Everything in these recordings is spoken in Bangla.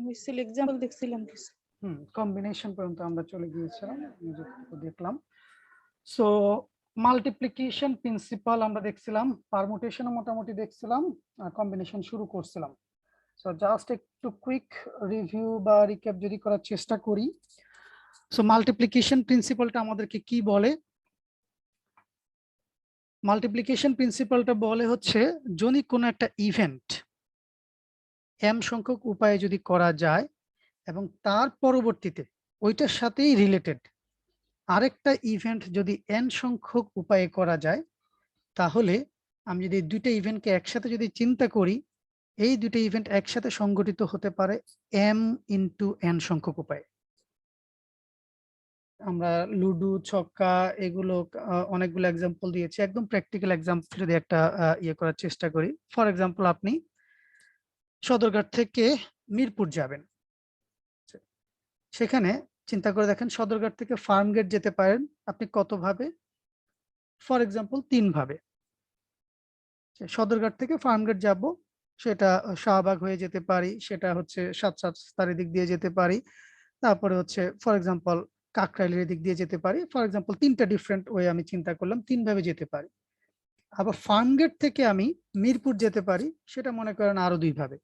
মিছিল এক্সাম্পল দেখছিলাম কিছু। কম্বিনেশন পর্যন্ত আমরা চলে গিয়েছিলাম, দেখলাম। সো মাল্টিপ্লিকেশন প্রিন্সিপাল আমরা দেখছিলাম, পারমুটেশনও মোটামুটি দেখছিলাম, আর কম্বিনেশন শুরু করছিলাম। সো জাস্ট একটু কুইক রিভিউ বা রিক্যাপ যদি করার চেষ্টা করি। সো মাল্টিপ্লিকেশন প্রিন্সিপালটা আমাদেরকে কি বলে? মাল্টিপ্লিকেশন প্রিন্সিপালটা বলে হচ্ছে যদি কোনো একটা ইভেন্ট m সংখ্যক উপায়ে যদি করা যায় এবং তার পরবর্তীতে ওইটার সাথেই রিলেটেড আরেকটা ইভেন্ট যদি n সংখ্যক উপায়ে করা যায়, তাহলে আমি যদি দুইটা ইভেন্টকে একসাথে যদি চিন্তা করি, এই দুইটা ইভেন্ট একসাথে সংঘটিত হতে পারে m ইন্টু n সংখ্যক উপায়ে। আমরা লুডো, ছক্কা এগুলো অনেকগুলো এক্সাম্পল দিয়েছি, একদম প্র্যাকটিক্যাল এক্সাম্পল যদি একটা ইয়ে করার চেষ্টা করি। ফর এক্সাম্পল, আপনি সদরঘাট থেকে মিরপুর যাবেন, সেখানে চিন্তা করে দেখেন সদরঘাট থেকে ফার্মগেট যেতে পারেন আপনি কত ভাবে? ফর এক্সাম্পল 3 ভাবে। সদরঘাট থেকে ফার্মগেট যাব, সেটা শাহবাগ হয়ে যেতে পারি, সেটা হচ্ছে 7 রাস্তার দিক দিয়ে যেতে পারি, তারপরে হচ্ছে ফর এক্সাম্পল কাকরাইলের দিক দিয়ে যেতে পারি। ফর এক্সাম্পল 3টা ডিফারেন্ট ওয়ে আমি চিন্তা করলাম, 3 ভাবে যেতে পারি। আবার ফার্মগেট থেকে আমি মিরপুর যেতে পারি, সেটা মনে করেন আরো 2 ভাবে,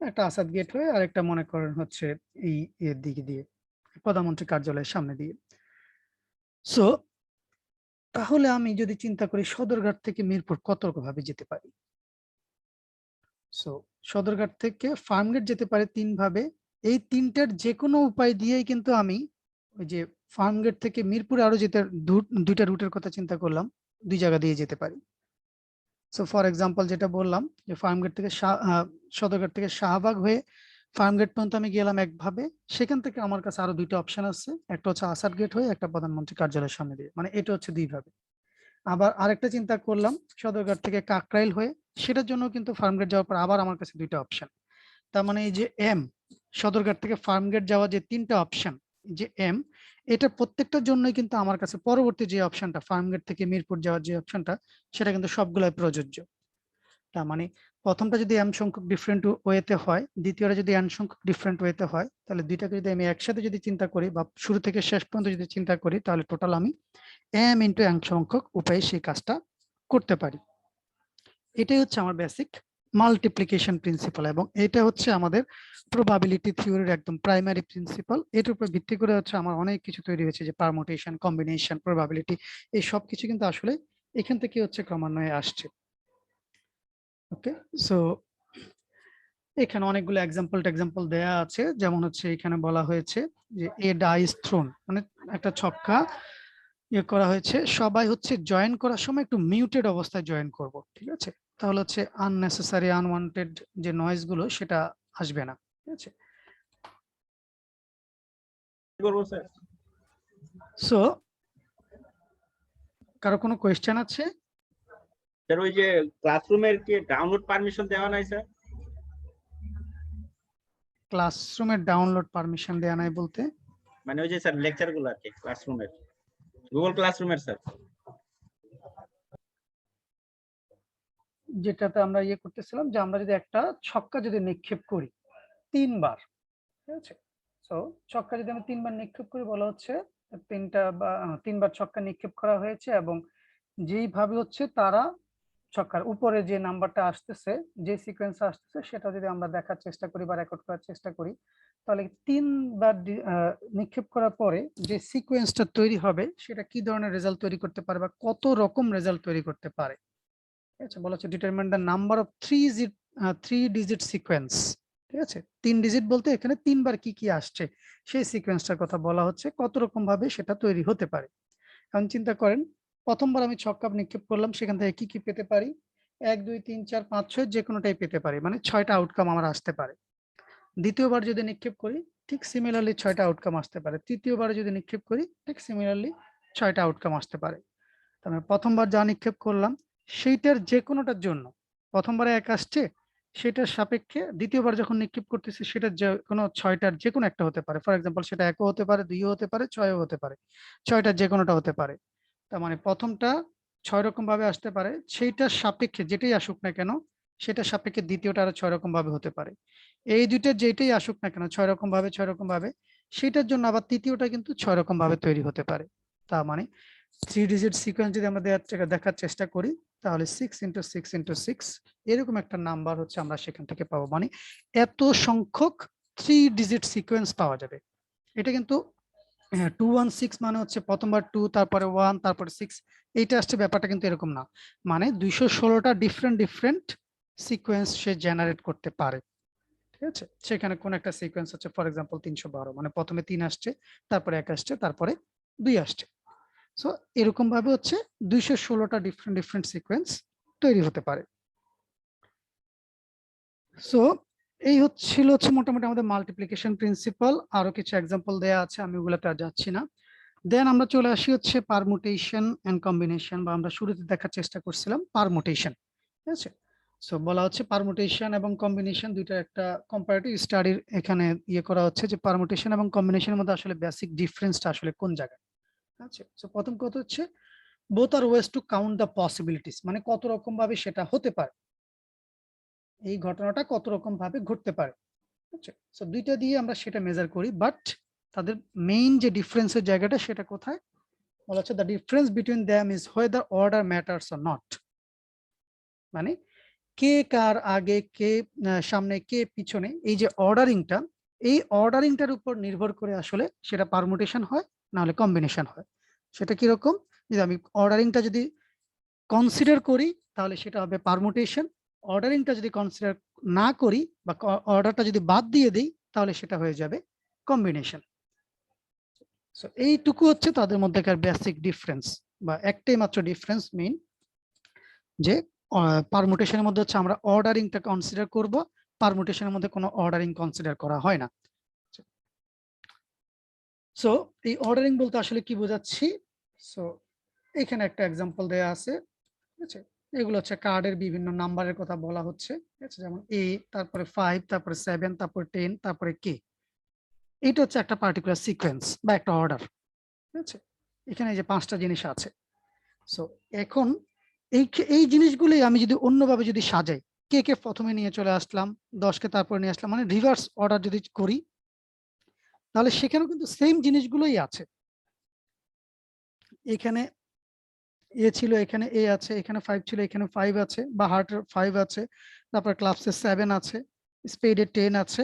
একটা আসাদ গেট হয়ে আর একটা মনে করেন হচ্ছে এই এর দিকে দিয়ে প্রধানমন্ত্রী কার্যালয়ের সামনে দিয়ে। সো তাহলে আমি যদি চিন্তা করি সদরঘাট থেকে মিরপুর কত ভাবে যেতে পারি। সো সদরঘাট থেকে ফার্মগেট যেতে পারে 3 ভাবে। এই 3টার যে কোনো উপায় দিয়েই কিন্তু আমি ওই যে ফার্মগেট থেকে মিরপুরে আরো যেতে 2টা রুটের কথা চিন্তা করলাম, 2 জায়গা দিয়ে যেতে পারি। সো ফর এক্সাম্পল যেটা বললাম যে ফার্মগেট থেকে সদরঘাট থেকে শাহবাগ হয়ে ফার্মগেট পর্যন্ত আমি গেলাম একভাবে, সেখান থেকে আমার কাছে আরো 2টা অপশন আছে, একটা হচ্ছে আসাদ গেট হয়ে, একটা প্রধানমন্ত্রী কার্যালয়ের সামনে দিয়ে, মানে এটা হচ্ছে 2 ভাবে। আবার আরেকটা চিন্তা করলাম সদরঘাট থেকে কাকরাইল হয়ে, সেটার জন্য কিন্তু ফার্মগেট যাওয়ার পর আবার আমার কাছে 2টা অপশন। তার মানে এই যে এম, সদরঘাট থেকে ফার্মগেট যাওয়া যে 3টা অপশন, যে এম, এটা প্রত্যেকটার জন্যই কিন্তু আমার কাছে পরবর্তী যে অপশনটা ফার্মগেট থেকে মিরপুর যাওয়ার যে অপশনটা, সেটা কিন্তু সবগুলাই প্রযোজ্য। তার মানে প্রথমটা যদি এম সংখ্যক ডিফারেন্ট ওয়েতে হয়, দ্বিতীয়টা যদি এন সংখ্যক ডিফারেন্ট ওয়েতে হয়, তাহলে দুইটাকে যদি আমি একসাথে যদি চিন্তা করি বা শুরু থেকে শেষ পর্যন্ত যদি চিন্তা করি, তাহলে টোটাল আমি এম ইন্টু এন সংখ্যক উপায়ে সেই কাজটা করতে পারি। এটাই হচ্ছে আমার বেসিক মাল্টিপ্লিকেশন প্রিন্সিপাল, এবং এটা হচ্ছে আমাদের প্রবাবিলিটি থিওরির একদম প্রাইমারি প্রিন্সিপাল। এটার উপর ভিত্তি করে হচ্ছে আমার অনেক কিছু তৈরি হয়েছে, যে পারমুটেশন, কম্বিনেশন, প্রবাবিলিটি, এই সব কিছু কিন্তু আসলে এখান থেকে হচ্ছে ক্রমান্বয়ে আসছে। ওকে, সো এখানে অনেকগুলো এক্সাম্পল দেয়া আছে, যেমন হচ্ছে এখানে বলা হয়েছে যে এ ডাইস থ্রোন, মানে একটা ছক্কা ইয়ে করা হয়েছে, সবাই হচ্ছে জয়েন করার সময় একটু মিউটেড অবস্থায় জয়েন করব, ঠিক আছে? তাহলে হচ্ছে আননেসেসারি আনওয়ান্টেড যে নয়েজ গুলো সেটা আসবে না, ঠিক আছে? সো কারো কোনো কোয়েশ্চেন আছে? স্যার ওই যে ক্লাসরুমের কি ডাউনলোড পারমিশন দেওয়া নাই স্যার? ক্লাসরুমের ডাউনলোড পারমিশন দেয়া নাই বলতে? মানে ওই যে স্যার লেকচার গুলো আর কি ক্লাসরুমের, গুগল ক্লাসরুমের স্যার। যেটাতে আমরা ইয়ে করতেছিলাম যে আমরা যদি একটা ছক্কা যদি নিক্ষেপ করি 3 বার, ঠিক আছে? সো ছক্কা যদি আমি 3 বার নিক্ষেপ করি, বলা হচ্ছে 3 বার ছক্কা নিক্ষেপ করা হয়েছে, এবং যেইভাবে হচ্ছে তারা ছক্কার উপরে যে নাম্বারটা আসতেছে, যে সিকোয়েন্স আসতেছে, সেটা যদি আমরা দেখার চেষ্টা করি বা রেকর্ড করার চেষ্টা করি, তাহলে 3 বার নিক্ষেপ করার পরে যে সিকোয়েন্সটা তৈরি হবে, সেটা কি ধরনের রেজাল্ট তৈরি করতে পারে বা কত রকম রেজাল্ট তৈরি করতে পারে। ঠিক আছে, বলা হচ্ছে determine the number of 3 digit sequence. ঠিক আছে, 3 ডিজিট বলতে এখানে 3 বার কি কি আসছে সেই সিকোয়েন্সটার কথা বলা হচ্ছে, কত রকম ভাবে সেটা তৈরি হতে পারে। এখন চিন্তা করেন, প্রথমবার আমি ছক্কা নিক্ষেপ করলাম, সেখান থেকে কি কি পেতে পারি? 1 2 3 4 5 6 যে কোনোটাই পেতে পারি, মানে 6টা আউটকাম আমার আসতে পারে। দ্বিতীয়বার যদি নিক্ষেপ করি, ঠিক সিমিলারলি 6টা আউটকাম আসতে পারে। তৃতীয়বার যদি নিক্ষেপ করি, ঠিক সিমিলারলি 6টা আউটকাম আসতে পারে। তার মানে প্রথমবার যা নিক্ষেপ করলাম সেইটার যে কোনোটার জন্য, প্রথমবারে 1 আসছে, সেটার সাপেক্ষে দ্বিতীয়বার যখন নিক্ষেপ করতেছি সেটার যে কোনো 6টার যে কোনো একটা হতে পারে। ফর এক্সাম্পল সেটা 1ও হতে পারে, 2ও হতে পারে, 6ও হতে পারে, 6টার যে কোনোটা হতে পারে। তার মানে প্রথমটা 6 রকম ভাবে আসতে পারে, সেইটার সাপেক্ষে যেটাই আসুক না কেন, সেটা সাপেক্ষে দ্বিতীয়টা আরো 6 রকম ভাবে হতে পারে। এই দুইটার যেটাই আসুক না কেন 6 রকম ভাবে সেটার জন্য আবার তৃতীয়টা কিন্তু 6 রকম ভাবে তৈরি হতে পারে। তার মানে 3 ডিজিট সিকোয়েন্স যদি আমরা দেখার চেষ্টা করি তাহলে 6 × 6 × 6 এরকম একটা নাম্বার হচ্ছে আমরা সেখান থেকে পাবো। মানে এত সংখ্যক 3 ডিজিট সিকোয়েন্স পাওয়া যাবে। এটা কিন্তু 216 মানে হচ্ছে প্রথমবার 2 তারপরে 1 তারপরে 6 এইটা আসছে, ব্যাপারটা কিন্তু এরকম না। মানে 216টা ডিফারেন্ট সিকোয়েন্স সে জেনারেট করতে পারে। ঠিক আছে, সেখানে কোন একটা সিকোয়েন্স হচ্ছে ফর এক্সাম্পল 312, মানে প্রথমে 3 আসছে, তারপরে 1 আসছে, তারপরে 2 আসছে। সো এরকম ভাবে হচ্ছে 216টা ডিফারেন্ট সিকোয়েন্স তৈরি হতে পারে। সো এই হচ্ছে মোটামুটি আমাদের মাল্টিপ্লিকেশন প্রিন্সিপাল। আরো কিছু এক্সাম্পল দেয়া আছে, আমি ওগুলোতে আর যাচ্ছি না। দেন আমরা চলে আসি হচ্ছে পারমুটেশন এন্ড কম্বিনেশন, বা আমরা শুরুতে দেখার চেষ্টা করছিলাম পারমুটেশন। ঠিক আছে, সো বলা হচ্ছে পারমুটেশন এবং কম্বিনেশন দুইটার একটা কম্পারেটিভ স্টাডির এখানে ইয়ে করা হচ্ছে যে পারমুটেশন এবং কম্বিনেশনের মধ্যে আসলে বেসিক ডিফারেন্সটা আসলে কোন জায়গায়। আচ্ছা, সো প্রথম কথা হচ্ছে both are ways to count the possibilities, মানে কত রকম ভাবে সেটা হতে পারে, এই ঘটনাটা কত রকম ভাবে ঘটতে পারে। আচ্ছা, সো দুইটা দিয়ে আমরা সেটা মেজার করি, বাট তাদের মেইন যে ডিফারেন্সের জায়গাটা সেটা কোথায় বলা হচ্ছে, the difference between them is whether order matters or not. মানে কে কার আগে, কে সামনে, কে পিছনে, এই যে অর্ডারিংটা, এই অর্ডারিংটার উপর নির্ভর করে আসলে সেটা পারমুটেশন হয় না হলে কম্বিনেশন হয়। সেটা কিরকম, যদি আমি অর্ডারিংটা যদি কনসিডার করি তাহলে সেটা হবে পারমুটেশন, অর্ডারিংটা যদি কনসিডার না করি বা অর্ডারটা যদি বাদ দিয়ে দিই তাহলে সেটা হয়ে যাবে কম্বিনেশন। সো এইটুকু হচ্ছে তাদের মধ্যেকার বেসিক ডিফারেন্স, বা একটাই মাত্র ডিফারেন্স মেইন, যে পারমুটেশনের মধ্যে হচ্ছে আমরা অর্ডারিংটা কনসিডার করব, পারমুটেশনের মধ্যে কোনো অর্ডারিং কনসিডার করা হয় না। সো এই অর্ডারিং বলতে আসলে কি বোঝাচ্ছি, সো এখানে একটা এক্সাম্পল দেয়া আছে। ঠিক আছে, এগুলো হচ্ছে কার্ডের বিভিন্ন নাম্বারের কথা বলা হচ্ছে। ঠিক আছে, যেমন A, তারপরে 5, তারপরে 7, তারপরে 10, তারপরে K। এটা হচ্ছে একটা পার্টিকুলার সিকোয়েন্স বা একটা অর্ডার। ঠিক আছে, এখানে এই যে 5টা জিনিস আছে। সো এখন এই জিনিসগুলোই আমি যদি অন্যভাবে যদি সাজাই, কে প্রথমে নিয়ে চলে আসলাম, 10কে তারপরে নিয়ে আসলাম, মানে রিভার্স অর্ডার যদি করি তাহলে সেখানেও কিন্তু সেম জিনিসগুলোই আছে। এখানে এ ছিল, এখানে এ আছে, এখানে 5 ছিল, এখানে 5 আছে, বা হার্টের 5 আছে, তারপর ক্লাবসের 7 আছে, স্পেডের 10 আছে,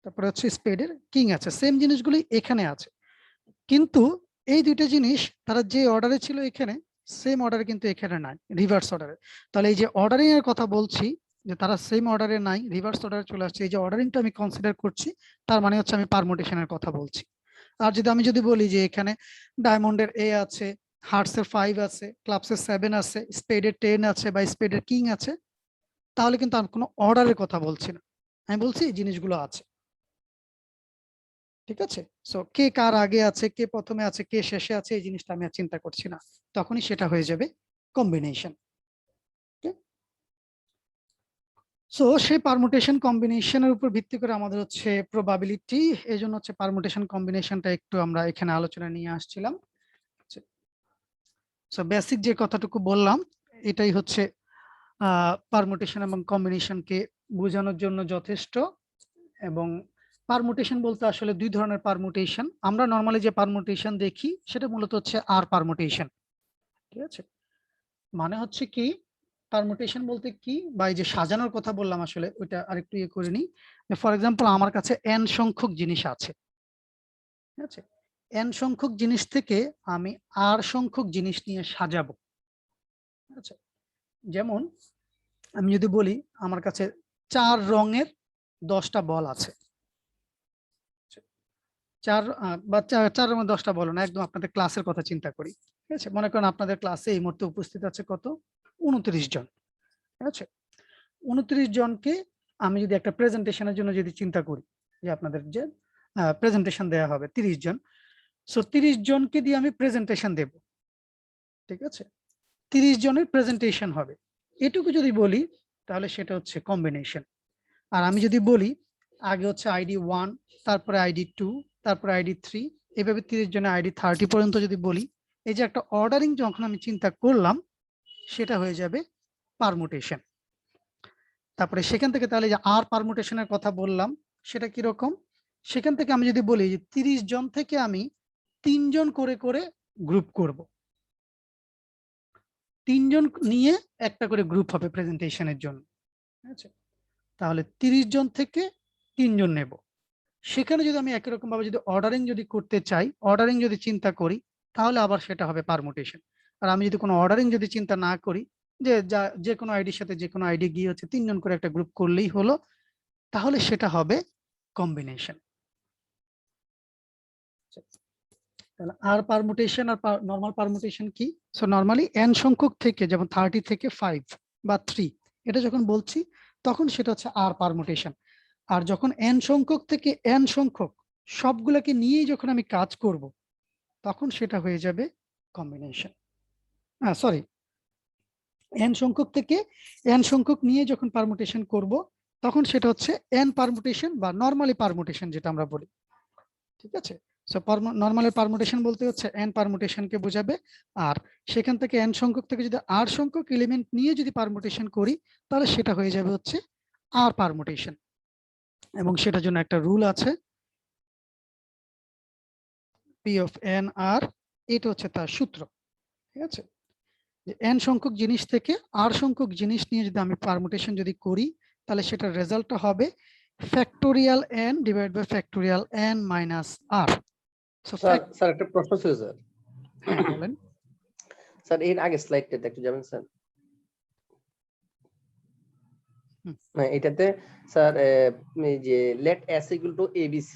তারপরে হচ্ছে স্পেডের কিং আছে, সেম জিনিসগুলি এখানে আছে। কিন্তু এই দুইটা জিনিস তারা যে অর্ডারে ছিল এখানে, সেম অর্ডারে কিন্তু এখানে নাই, রিভার্স অর্ডারে। তাহলে এই যে অর্ডারিং এর কথা বলছি যে তারা সেম অর্ডারে নাই, রিভার্স অর্ডারে চলে আসছে, এই যে অর্ডারিংটা আমি কনসিডার করছি, তার মানে হচ্ছে আমি পারমুটেশনের কথা বলছি। আর আমি যদি বলি যে এখানে ডায়মন্ডের এ আছে, হার্টসের 5 আছে, ক্লাবসের 7 আছে, স্পেডের 10 আছে, বা স্পেডের কিং আছে, তাহলে কিন্তু আমি কোনো অর্ডারের কথা বলছি না, আমি বলছি এই জিনিসগুলো আছে। ঠিক আছে, সো কে কার আগে আছে, কে প্রথমে আছে, কে শেষে আছে, এই জিনিসটা আমি আর চিন্তা করছি না, তখনই সেটা হয়ে যাবে কম্বিনেশন। সো সেই পারমুটেশন কম্বিনেশনের উপর ভিত্তি করে আমাদের হচ্ছে প্রবাবিলিটি, এই জন্য হচ্ছে পারমুটেশন কম্বিনেশনটা একটু আমরা এখানে আলোচনা নিয়ে আসছিলাম। সো বেসিক যে কথাটুকু বললাম এটাই হচ্ছে পারমুটেশন এবং কম্বিনেশনকে বোঝানোর জন্য যথেষ্ট। এবং পারমুটেশন বলতে আসলে দুই ধরনের পারমুটেশন, আমরা নর্মালি যে পারমুটেশন দেখি সেটা মূলত হচ্ছে আর পারমুটেশন। ঠিক আছে, মানে হচ্ছে কি পারমুটেশন বলতে কি, বা এই যে সাজানোর কথা বললাম আসলে ওইটা আরেকটু ইয়ে করে নিই। ফর এক্সাম্পল আমার কাছে n সংখ্যক জিনিস আছে। ঠিক আছে, n সংখ্যক জিনিস থেকে আমি r সংখ্যক জিনিস নিয়ে সাজাবো। আচ্ছা, যেমন আমি যদি বলি আমার কাছে 4 রঙের 10টা বল আছে, 4 বা 4 রঙের 10টা বল না, একদম আপনাদের ক্লাসের কথা চিন্তা করি। ঠিক আছে, মনে করেন আপনাদের ক্লাসে এই মুহূর্তে উপস্থিত আছে কত, 29 জন। ঠিক আছে, 29 জনকে আমি যদি একটা প্রেজেন্টেশনের জন্য যদি চিন্তা করি, যে আপনাদের যে প্রেজেন্টেশন দেয়া হবে 30 জন, সো 30 জনকে দিয়ে আমি প্রেজেন্টেশন দেব। ঠিক আছে, 30 জনের প্রেজেন্টেশন হবে, এটুকু যদি বলি তাহলে সেটা হচ্ছে কম্বিনেশন। আর আমি যদি বলি আগে হচ্ছে আইডি 1, তারপরে আইডি 2, তারপরে আইডি 3, এভাবে 30 জনের আইডি 30 পর্যন্ত যদি বলি, এই যে একটা অর্ডারিং যখন আমি চিন্তা করলাম সেটা হয়ে যাবে পারমুটেশন। তারপরে সেখান থেকে তাহলে যে আর পারমুটেশনের কথা বললাম সেটা কি রকম, সেখান থেকে আমি যদি বলি যে 30 জন থেকে আমি 3 জন করে করে গ্রুপ করব, 3 জন নিয়ে একটা করে গ্রুপ হবে প্রেজেন্টেশনের জন্য, ঠিক আছে? তাহলে 30 জন থেকে 3 জন নেব। সেখানে যদি আমি একই রকম ভাবে যদি অর্ডারিং যদি করতে চাই, অর্ডারিং যদি চিন্তা করি, তাহলে আবার সেটা হবে পারমুটেশন। আর আমি যদি কোনো অর্ডারিং যদি চিন্তা না করি, যে কোনো আইডির সাথে যে কোনো আইডি গিয়ে হচ্ছে 3 জন করে একটা গ্রুপ করলেই হলো, তাহলে সেটা হবে কম্বিনেশন। তাহলে আর পারমুটেশন আর নরমাল পারমুটেশন কি? সো নরমালি n সংখ্যক থেকে, যেমন 30 থেকে 5 বা 3, এটা যখন বলছি তখন সেটা হচ্ছে আর পারমুটেশন। আর যখন n সংখ্যক থেকে n সংখ্যক সবগুলোকে নিয়েই যখন আমি কাজ করব, তখন সেটা হয়ে যাবে কম্বিনেশন। সরি, n সংখ্যক থেকে n সংখ্যক নিয়ে যখন পারমুটেশন করব, তখন সেটা হচ্ছে n পারমুটেশন বা নরমালি পারমুটেশন যেটা আমরা বলি, ঠিক আছে? সো নরমালি পারমুটেশন বলতে হচ্ছে n পারমুটেশনকে বোঝাবে। আর সেখান থেকে n সংখ্যক থেকে যদি r সংখ্যক এলিমেন্ট নিয়ে যদি পারমুটেশন করি, তাহলে সেটা হয়ে যাবে হচ্ছে r পারমুটেশন। এবং সেটার জন্য একটা রুল আছে, p of n r, এটা হচ্ছে তার সূত্র, ঠিক আছে? যে n সংখ্যক জিনিস থেকে r সংখ্যক জিনিস নিয়ে যদি আমি পারমুটেশন যদি করি, তাহলে সেটার রেজাল্টটা হবে factorial n divide by factorial n minus r। Sir একটা প্রশ্ন ছিল স্যার। হ্যাঁ বলেন স্যার এর আগে স্লাইডটাতে একটু যাবেন স্যার। হ্যাঁ, এটাতে স্যার এই যে let s equal to abc,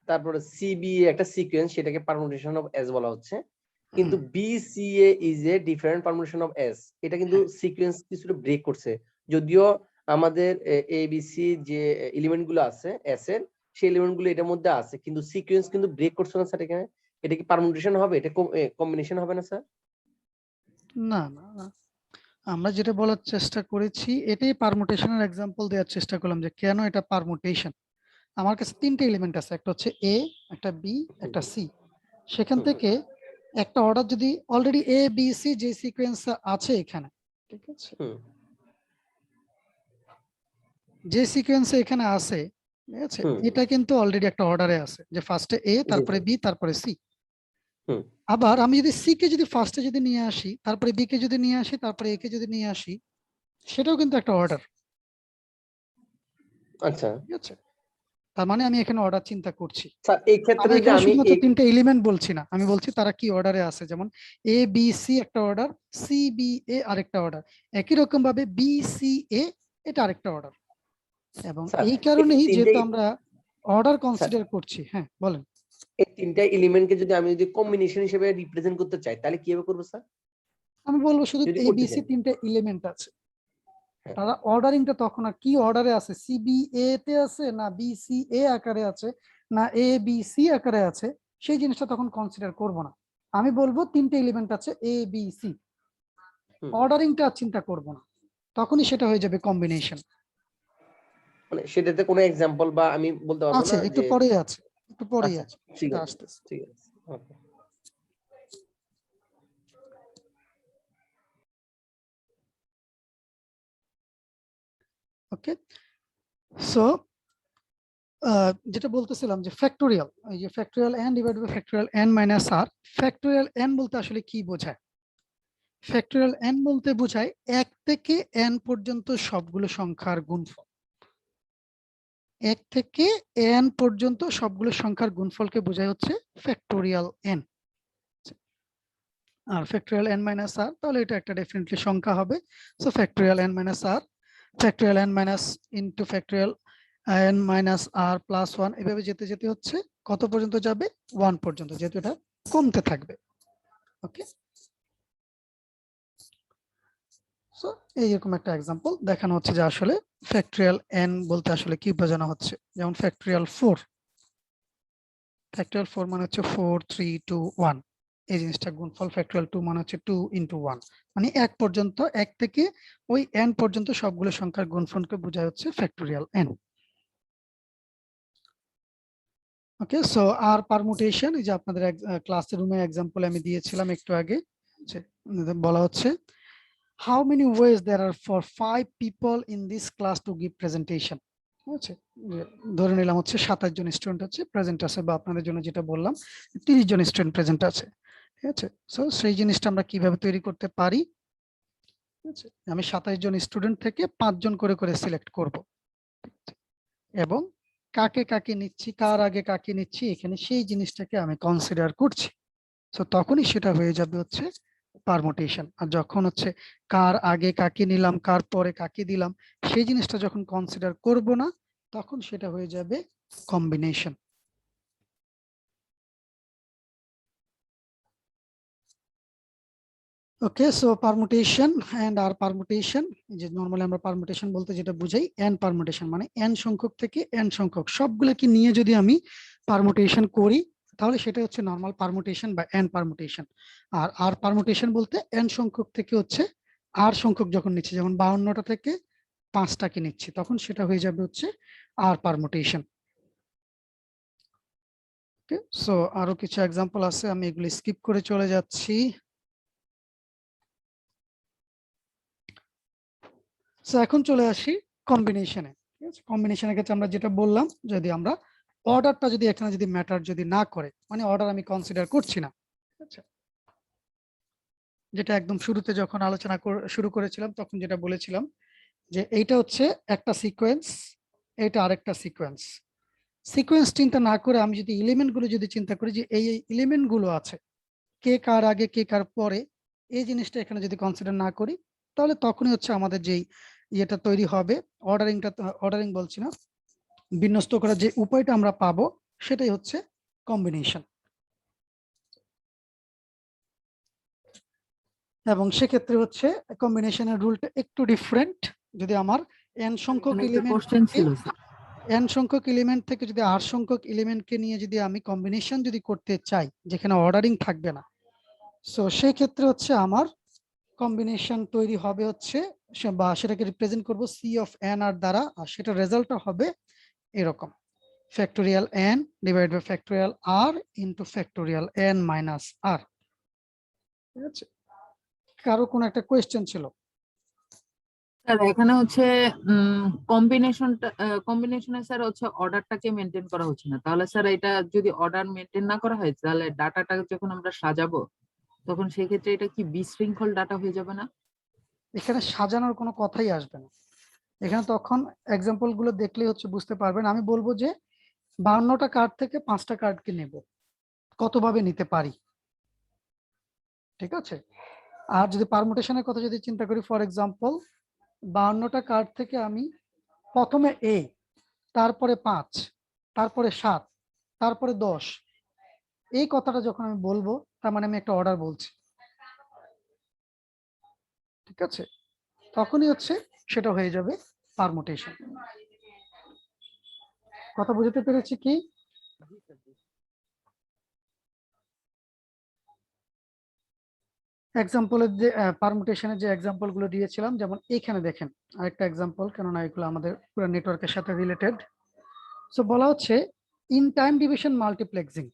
তারপরে cb একটা সিকোয়েন্স, সেটাকে পারমুটেশন অফ s বলা হচ্ছে, কিন্তু bca is a different permutation of s। এটা কিন্তু সিকোয়েন্স কিছুটা ব্রেক করছে, যদিও আমাদের abc যে এলিমেন্ট গুলো আছে s এর, সেই এলিমেন্ট গুলো এটার মধ্যে আছে, কিন্তু সিকোয়েন্স কিন্তু ব্রেক করছে না স্যার এখানে। এটা কি পারমুটেশন হবে? এটা কম্বিনেশন হবে না স্যার? না না না, আমরা যেটা বলার চেষ্টা করেছি এটাই পারমুটেশনের এক্সাম্পল দেওয়ার চেষ্টা করলাম যে কেন এটা পারমুটেশন। আমার কাছে 3টে এলিমেন্ট আছে, একটা হচ্ছে এ, একটা বি, একটা সি। সেখান থেকে একটা অর্ডার যদি অলরেডি এ বি সি যে সিকোয়েন্স আছে এখানে, ঠিক আছে, যে সিকোয়েন্সে এখানে আছে, ঠিক আছে, এটা কিন্তু অলরেডি একটা অর্ডারে আছে, যে ফার্স্টে এ, তারপরে বি, তারপরে সি। আবার আমি যদি সি কে যদি ফার্স্টে যদি নিয়ে আসি, তারপরে বি কে যদি নিয়ে আসি, তারপরে এ কে যদি নিয়ে আসি, সেটাও কিন্তু একটা অর্ডার। আচ্ছা, ঠিক আছে, তার মানে আমি এখানে অর্ডার চিন্তা করছি। স্যার এই ক্ষেত্রে আমি যে এখানে আমি শুধুমাত্র 3টে এলিমেন্ট বলছি না, আমি বলছি তারা কি অর্ডারে আছে। যেমন এ বি সি একটা অর্ডার, সি বি এ আরেকটা অর্ডার, একই রকম ভাবে বি সি এ এটা আরেকটা অর্ডার। এবং এই কারণেই যেহেতু আমরা অর্ডার কনসিডার করছি। হ্যাঁ বলেন। এই তিনটা এলিমেন্টকে যদি আমি কম্বিনেশন হিসেবে রিপ্রেজেন্ট করতে চাই, তাহলে কিভাবে করব স্যার? আমি বলবো শুধু যদি এ করতে বি সি চাই। 3টে এলিমেন্ট আছে, তারা অর্ডারিংটা তখন আর কি অর্ডারে আছে, সি বি এ তে আছে না বি সি এ আকারে আছে না এ বি সি আকারে আছে, সেই জিনিসটা তখন কনসিডার করব না। আমি বলবো 3টে এলিমেন্ট আছে এ বি সি, অর্ডারিংটা চিন্তা করব না, তখনই সেটা হয়ে যাবে কম্বিনেশন। মানে সেটাতে কোনো एग्जांपल বা আমি বলতে পারবো আছে, না একটু যে পরেই আছে, একটু পরেই আচ্ছা আছে, ঠিক সেটা আছে আসতেছে। ঠিক আছে ওকে। ওকে, সো যেটা বলতেছিলাম যে ফ্যাক্টোরিয়াল, এই যে factorial n divide by factorial n minus r, factorial n বলতে আসলে কি বোঝায়? ফ্যাক্টোরিয়াল n বলতে বোঝায় 1 থেকে n পর্যন্ত সবগুলো সংখ্যার গুণফল। 1 থেকে n পর্যন্ত সবগুলো সংখ্যার গুণফলকে বোঝায় হচ্ছে factorial n। R factorial n minus r, তাহলে এটা একটা ডেফিনেটলি সংখ্যা হবে। So factorial n minus r, factorial n minus into factorial n minus r plus 1, এভাবে যেতে যেতে হচ্ছে কত পর্যন্ত যাবে? 1 পর্যন্ত, যেহেতু এটা কমতে থাকবে। ওকে, সো এইরকম একটা एग्जांपल দেখানো হচ্ছে যে আসলে ফ্যাক্টোরিয়াল n বলতে আসলে কি বোঝানো হচ্ছে। যেমন ফ্যাক্টোরিয়াল 4, ফ্যাক্টোরিয়াল 4 মানে হচ্ছে 4 3 2 1, এই জিনিসটা গুণফল। ফ্যাক্টোরিয়াল 2 মানে হচ্ছে 2 ইনটু 1, মানে 1 পর্যন্ত, 1 থেকে ওই n পর্যন্ত সবগুলো সংখ্যার গুণফলকে বোঝায় হচ্ছে ফ্যাক্টোরিয়াল n। ওকে, সো আর পারমুটেশন, এই যে আপনাদের ক্লাসের রুমে एग्जांपल আমি দিয়েছিলাম একটু আগে, বলা হচ্ছে how many ways there are for 5 people in this class to give presentation? আচ্ছা, ধরে নিলাম হচ্ছে 27 জন স্টুডেন্ট আছে প্রেজেন্ট আছে, বা আপনাদের জন্য যেটা বললাম 30 জন স্টুডেন্ট প্রেজেন্ট আছে, ঠিক আছে। সো সেই জিনিসটা আমরা কিভাবে তৈরি করতে পারি? আমি 27 জন স্টুডেন্ট থেকে 5 জন করে করে সিলেক্ট করব, এবং কাকে কাকে নিচ্ছি, কার আগে কাকে নিচ্ছি, এখানে সেই জিনিসটাকে আমি কনসিডার করছি। সো তখনই সেটা হয়ে যাবে হচ্ছে পারমুটেশন। আর যখন হচ্ছে কার আগে কাকে নিলাম, কার পরে কাকে দিলাম, সেই জিনিসটা যখন কনসিডার করব না, তখন সেটা হয়ে যাবে combination. Okay, so permutation and r permutation, যে নরমালি আমরা পারমুটেশন বলতে যেটা বুঝাই, এন পারমুটেশন মানে এন সংখ্যক থেকে এন সংখ্যক সবগুলোকে নিয়ে যদি আমি পারমুটেশন করি, তাহলে সেটা হচ্ছে নরমাল পারমুটেশন বা এন পারমুটেশন। আর আর পারমুটেশন বলতে এন সংখ্যক থেকে হচ্ছে আর সংখ্যক যখন নিচ্ছি, যেমন 52টা থেকে 5টাকে নিচ্ছি, তখন সেটা হয়ে যাবে হচ্ছে আর পারমুটেশন। ওকে, সো আরো কিছু এক্সাম্পল আছে, আমি এগুলো স্কিপ করে চলে যাচ্ছি। সো এখন চলে আসি কম্বিনেশনে। ঠিক আছে, কম্বিনেশনের ক্ষেত্রে আমরা যেটা বললাম, যদি আমরা অর্ডারটা যদি এখানে যদি ম্যাটার যদি না করে, মানে অর্ডার আমি কনসিডার করছি না, ঠিক আছে, যেটা একদম শুরুতে যখন আলোচনা শুরু করেছিলাম তখন যেটা বলেছিলাম যে এইটা হচ্ছে একটা সিকোয়েন্স, এটা আরেকটা সিকোয়েন্স। সিকোয়েন্স চিন্তা না করে আমি যদি এলিমেন্ট গুলো যদি চিন্তা করি যে এই এলিমেন্ট গুলো আছে, কে কার আগে কে কার পরে, এই জিনিসটা এখানে যদি কনসিডার না করি, তাহলে তখনই হচ্ছে আমাদের যেই ইয়েটা তৈরি হবে, অর্ডারিং বলছি না, বিন্যস্ত করার যে উপায়টা আমরা পাবো, সেটাই হচ্ছে কম্বিনেশন। এবং সেক্ষেত্রে হচ্ছে কম্বিনেশনের রুলটা একটু ডিফারেন্ট। যদি আমার এন সংখ্যক এলিমেন্ট থেকে যদি আর সংখ্যক এলিমেন্টকে নিয়ে যদি আমি কম্বিনেশন যদি করতে চাই, যেখানে অর্ডারিং থাকবে না, সো সেই ক্ষেত্রে হচ্ছে আমার কম্বিনেশন তৈরি হবে হচ্ছে, বা সেটাকে রিপ্রেজেন্ট করব সি অফ এন আর দ্বারা, আর সেটা রেজাল্টটা হবে এরকম, factorial n divide by factorial r into factorial n minus r. ঠিক আছে, কারো কোনো একটা কোয়েশ্চেন ছিল? স্যার এখানে হচ্ছে কম্বিনেশনে স্যার হচ্ছে অর্ডারটাকে মেনটেন করা হচ্ছে না, তাহলে স্যার এটা যদি অর্ডার মেনটেন না করা হয়, তাহলে ডাটাটা যখন আমরা সাজাবো তখন সেই ক্ষেত্রে এটা কি বিশৃঙ্খল ডাটা হয়ে যাবে না? এখানে সাজানোর কোনো কথাই আসবে না। এখানে তখন এক্সাম্পল গুলো দেখলেই হচ্ছে বুঝতে পারবেন। আমি বলবো যে 52টা কার্ড থেকে 5টা কার্ডকে নেব, কতভাবে নিতে পারি, ঠিক আছে। আর যদি পারমুটেশনের কথা যদি চিন্তা করি, ফর এক্সাম্পল 52টা কার্ড থেকে আমি প্রথমে এ, তারপরে 5, তারপরে 7, তারপরে 10, এই কথাটা যখন আমি বলবো, তার মানে আমি একটা অর্ডার বলছি, ঠিক আছে, তখনই হচ্ছে সেটা হয়ে যাবে পারমুটেশন। কথা বুঝতে পেরেছি কি? এক্সাম্পলের যে পারমুটেশনের যে এক্সাম্পল গুলো দিয়েছিলাম, যেমন এখানে দেখেন আরেকটা এক্সাম্পল, কেননা এগুলো আমাদের পুরো নেটওয়ার্কের সাথে রিলেটেড। সো বলা হচ্ছে ইন টাইম ডিভিশন মাল্টিপ্লেক্সিং,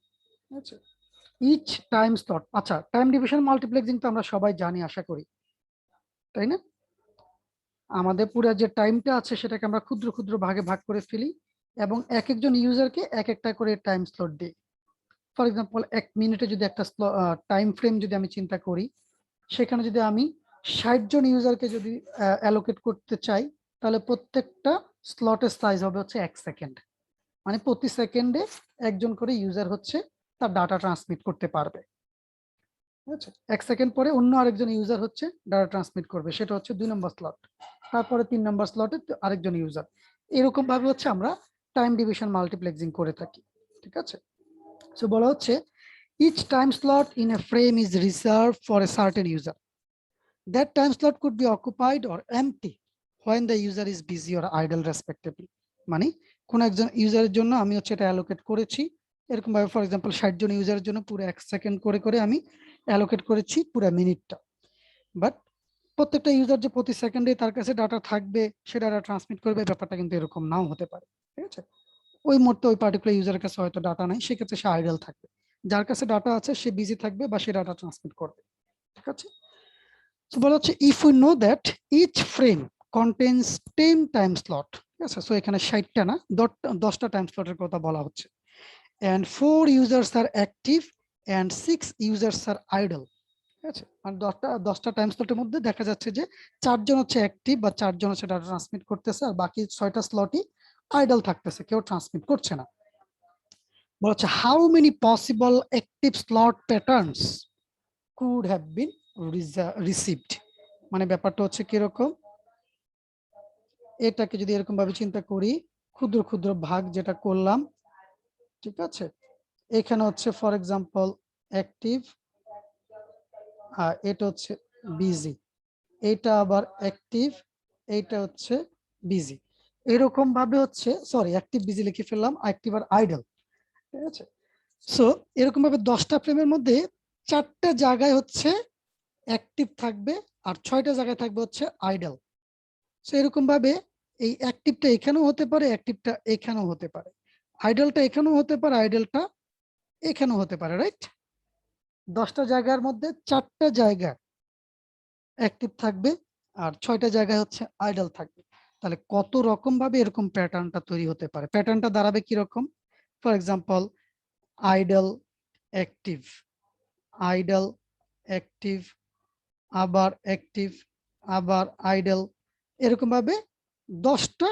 আচ্ছা, ইচ টাইম স্লট। আচ্ছা, টাইম ডিভিশন মাল্টিপ্লেক্সিং তো আমরা সবাই জানি আশা করি, তাই না? আমাদের পুরো যে টাইমটা আছে সেটাকে আমরা ক্ষুদ্র ক্ষুদ্র ভাগে ভাগ করে ফেলি, এবং এক একজন ইউজারকে এক একটা করে টাইম স্লট দিই। ফর এক্সাম্পল 1 মিনিটে যদি একটা টাইম ফ্রেম যদি আমি চিন্তা করি, সেখানে যদি আমি 60 জন ইউজারকে যদি অ্যালোকেট করতে চাই, তাহলে প্রত্যেকটা স্লটের সাইজ হবে হচ্ছে 1 সেকেন্ড, মানে প্রতি সেকেন্ডে একজন করে ইউজার হচ্ছে তার ডাটা ট্রান্সমিট করতে পারবে। আচ্ছা, 1 সেকেন্ড পরে অন্য আরেকজন ইউজার হচ্ছে ডাটা ট্রান্সমিট করবে, সেটা হচ্ছে 2 নম্বর স্লট, তারপরে 3 নম্বর স্লটে আরেকজন ইউজার। এরকম ভাবে হচ্ছে আমরা টাইম ডিভিশন মাল্টিপ্লেক্সিং করে থাকি, ঠিক আছে। সো বলা হচ্ছে each time slot in a frame is reserved for a certain user. That time slot could be occupied or empty when the user is busy or idle respectively. মানে কোন একজন ইউজারের জন্য আমি হচ্ছে এটা অ্যালোকেট করেছি, এরকম ভাবে ফর এক্সাম্পল 60 জন ইউজারের জন্য পুরো 1 সেকেন্ড করে করে আমি অ্যালোকেট করেছি পুরো মিনিটটা। বাট প্রত্যেকটা ইউজার যে প্রতি সেকেন্ডে তার কাছে ডাটা থাকবে, সে ডাটা ট্রান্সমিট করবে, ব্যাপারটা কিন্তু এরকম নাও হতে পারে, ঠিক আছে। ওই মুহূর্তে ওই পার্টিকুলার ইউজারের কাছে হয়তো ডাটা নাই, সেক্ষেত্রে সে আইডল থাকবে, যার কাছে ডাটা আছে সে বিজি থাকবে বা সে ডাটা ট্রান্সমিট করবে, ঠিক আছে। সো বলা হচ্ছে if we know that each frame contains 10 time slot, ঠিক আছে? সো এখানে 60টা না 10টা টাইম স্লটের কথা বলা হচ্ছে। and 4 users are active and 6 users are idle, ঠিক আছে? মানে 10টা টাইম স্লটের মধ্যে দেখা যাচ্ছে যে 4 জন হচ্ছে অ্যাক্টিভ বা 4 জন হচ্ছে ডাটা ট্রান্সমিট করতেছে, আর বাকি 6টা স্লটই আইডল থাকতেছে, কেউ ট্রান্সমিট করছে না। বলা হচ্ছে how many possible active slot patterns could have been received, মানে ব্যাপারটা হচ্ছে কিরকম, এটাকে যদি এরকম ভাবে চিন্তা করি, ক্ষুদ্র ক্ষুদ্র ভাগ যেটা করলাম, ঠিক আছে? এখানে হচ্ছে ফর এক্সাম্পল অ্যাক্টিভ, এটা হচ্ছে বিজি, এটা আবার অ্যাক্টিভ, এইটা হচ্ছে বিজি, এরকম ভাবে হচ্ছে, সরি অ্যাক্টিভ বিজি লিখে ফেললাম, অ্যাক্টিভ আর আইডল, ঠিক আছে? সো এরকম ভাবে 10টা ফ্রেমের মধ্যে 4টা জায়গায় হচ্ছে অ্যাক্টিভ থাকবে আর 6টা জায়গায় থাকবে হচ্ছে আইডল। সো এরকম ভাবে এই অ্যাক্টিভটা এখানেও হতে পারে, অ্যাক্টিভটা এখানেও হতে পারে, আইডলটা এখানেও হতে পারে, আইডলটা এখানেও হতে পারে, রাইট? 10টা জায়গার মধ্যে 4টা জায়গা অ্যাক্টিভ থাকবে আর 6টা জায়গায় হচ্ছে আইডল থাকবে। তাহলে কত রকম ভাবে এরকম প্যাটার্নটা তৈরি হতে পারে? প্যাটার্নটা দাঁড়াবে কিরকম? For example idol active, idol active, আবার অ্যাক্টিভ, আবার আইডল, এরকম ভাবে 10টা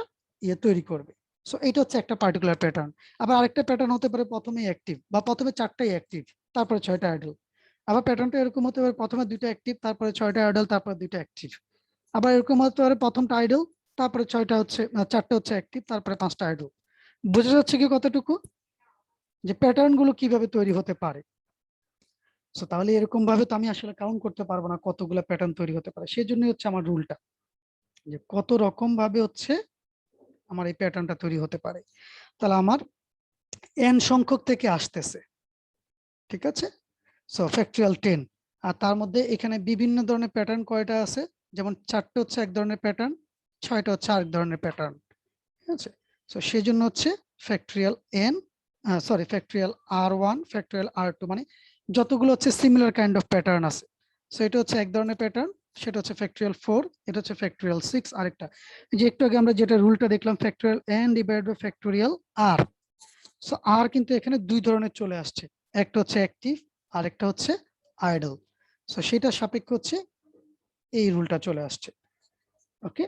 তৈরি করবে। সো এটা হচ্ছে একটা পার্টিকুলার প্যাটার্ন। আবার আরেকটা প্যাটার্ন হতে পারে প্রথমেই অ্যাক্টিভ বা প্রথমে 4টাই অ্যাক্টিভ তারপরে 6টা আইডল। আবার প্যাটার্নটা এরকম হতে পারে প্রথমে 2টা অ্যাক্টিভ তারপরে 6টা আইডল তারপরে 2টা অ্যাক্টিভ। আবার এরকম হতে পারে প্রথমটা আইডল তারপরে 6টা হচ্ছে 4টা হচ্ছে অ্যাক্টিভ তারপরে 5টা আইডল। বোঝা যাচ্ছে কি কতটুকু যে প্যাটার্ন গুলো কিভাবে তৈরি হতে পারে? সো তাহলে এরকম ভাবে তো আমি আসলে কাউন্ট করতে পারবো না কতগুলো প্যাটার্ন তৈরি হতে পারে, সেই জন্যই হচ্ছে আমার রুলটা যে কত রকম ভাবে হচ্ছে আমার এই প্যাটার্নটা তৈরি হতে পারে। তাহলে আমার n সংখ্যক থেকে আসতেছে, ঠিক আছে? সো ফ্যাক্টরিয়াল 10, আর তার মধ্যে এখানে বিভিন্ন ধরনের প্যাটার্ন কয়টা আছে, যেমন 4টা হচ্ছে এক ধরনের প্যাটার্ন, 6টা হচ্ছে আরেক ধরনের প্যাটার্ন, ঠিক আছে? সো সেই জন্য হচ্ছে factorial n, sorry factorial r1, factorial r2, মানে যতগুলো হচ্ছে সিমিলার কাইন্ড অফ প্যাটার্ন আছে। সো এটা হচ্ছে এক ধরনের প্যাটার্ন, সেটা হচ্ছে ফ্যাক্টরিয়াল 4, এটা হচ্ছে ফ্যাক্টরিয়াল 6, আরেকটা যে একটু আগে আমরা যেটা রুলটা দেখলাম factorial n divided by factorial r। So r কিন্তু এখানে দুই ধরনের চলে আসছে, একটা হচ্ছে অ্যাক্টিভ আর একটা হচ্ছে আইডল। সো সেটা সাপেক্ষে হচ্ছে এই রুলটা চলে আসছে। ওকে,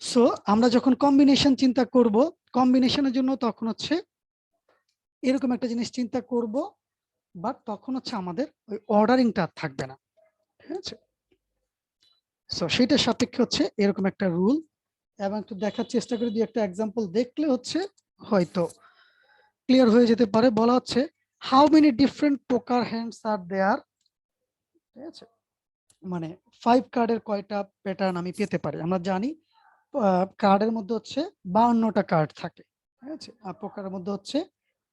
সো আমরা যখন কম্বিনেশন চিন্তা করব, কম্বিনেশনের জন্য তখন হচ্ছে এরকম একটা জিনিস চিন্তা করব, বাট তখন হচ্ছে আমাদের ওই অর্ডারিংটা থাকবে না, ঠিক আছে? সো সেটা সাপেক্ষে হচ্ছে এরকম একটা রুল, এবং একটু দেখার চেষ্টা করে দিয়ে একটা এক্সাম্পল দেখলে হচ্ছে হয়তো ক্লিয়ার হয়ে যেতে পারে। বলা হচ্ছে হাউ মেনি ডিফারেন্ট পোকার হ্যান্ডস আর দেয়ার, ঠিক আছে? মানে 5 কার্ডের কয়টা প্যাটার্ন আমি পেতে পারি? আমরা জানি কার্ডের মধ্যে হচ্ছে 52টা কার্ড থাকে, ঠিক আছে? আর পোকারের মধ্যে হচ্ছে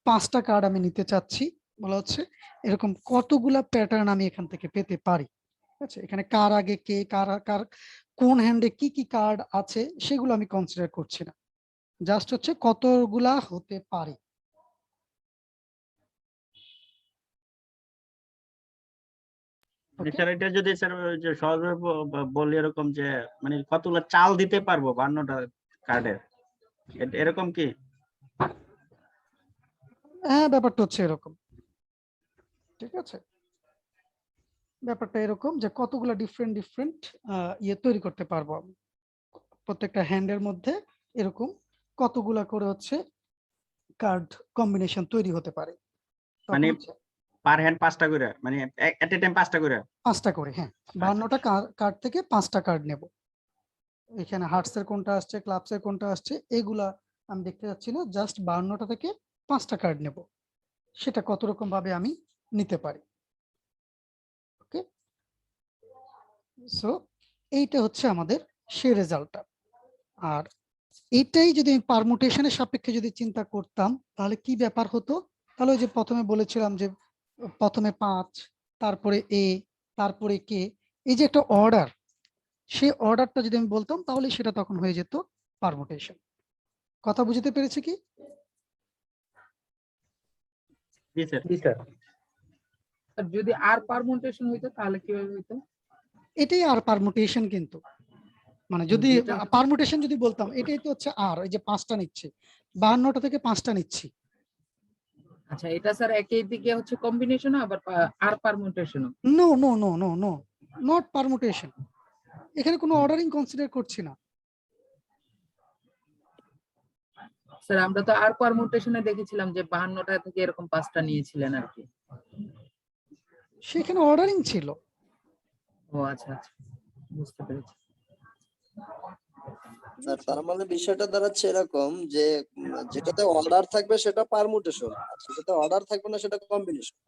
5টা কার্ড আমি নিতে চাচ্ছি। বলা হচ্ছে এরকম কতগুলা প্যাটার্ন আমি এখান থেকে পেতে পারি, ঠিক আছে? এখানে কার আগে কে, কার কোন হ্যান্ডে কি কি কার্ড আছে সেগুলো আমি কনসিডার করছি না, জাস্ট হচ্ছে কতগুলা হতে পারে। স্যার এটা যদি স্যার যে সহজভাবে বলি এরকম যে মানে কতগুলো চাল দিতে পারবো 52টা কার্ডের, এরকম কি? হ্যাঁ, ব্যাপারটা হচ্ছে এরকম, ঠিক আছে? ব্যাপারটা এরকম যে কতগুলো ডিফারেন্ট ডিফারেন্ট তৈরি করতে পারবো আমি প্রত্যেকটা হ্যান্ডের মধ্যে, এরকম কতগুলা করে হচ্ছে কার্ড কম্বিনেশন তৈরি হতে পারে। মানে পার হ্যান্ড 5টা করে, মানে এট এ টাইম 5টা করে? 5টা করে, হ্যাঁ। 52টা কার্ড থেকে 5টা কার্ড নেব। এখানে হার্টস এর কোনটা আসছে, ক্লাবস এর কোনটা আসছে, এগুলা আমি দেখতে যাচ্ছি না, জাস্ট 52টা থেকে 5টা কার্ড নেব, সেটা কত রকম ভাবে আমি নিতে পারি। ওকে, সো এইটা হচ্ছে আমাদের সেই রেজাল্টটা। আর এইটাই যদি আমি পারমুটেশনের সাপেক্ষে যদি চিন্তা করতাম তাহলে কি ব্যাপার হতো? তাহলে ওই যে প্রথমে বলেছিলাম যে প্রথমে 5, তারপরে এ, তারপরে কে, এই যে একটা অর্ডার, সেই অর্ডারটা যদি আমি বলতাম তাহলে সেটা তখন হয়ে যেত পারমুটেশন। কথা বুঝতে পেরেছি কি? জি স্যার। জি স্যার। আর যদি আর পারমুটেশন হইতো তাহলে কিভাবে হইতো? এটাই আর পারমুটেশন, কিন্তু মানে যদি যেটা পারমুটেশন যদি বলতাম, এটাই তো হচ্ছে আর, এই যে 5টা নিচ্ছি, 52টা থেকে 5টা নিচ্ছি। আচ্ছা, এটা স্যার একই দিকে হচ্ছে কম্বিনেশন আবার আর পারমুটেশনও। No no no no no, not permutation, এখানে কোনো অর্ডারিং কনসিডার করছি না। স্যার আমরা তো আর পারমুটেশনে দেখেছিলাম যে 52টা থেকে এরকম 5টা নিয়েছিলেন আর কি। সেখানে অর্ডারিং ছিল। ও আচ্ছা আচ্ছা, বুঝতে পেরেছি। স্যার তার মানে বিষয়টা দাঁড়াচ্ছে এরকম যে যেটাতে অর্ডার থাকবে সেটা পারমুটেশন, আর যেটাতে অর্ডার থাকবে না সেটা কম্বিনেশন।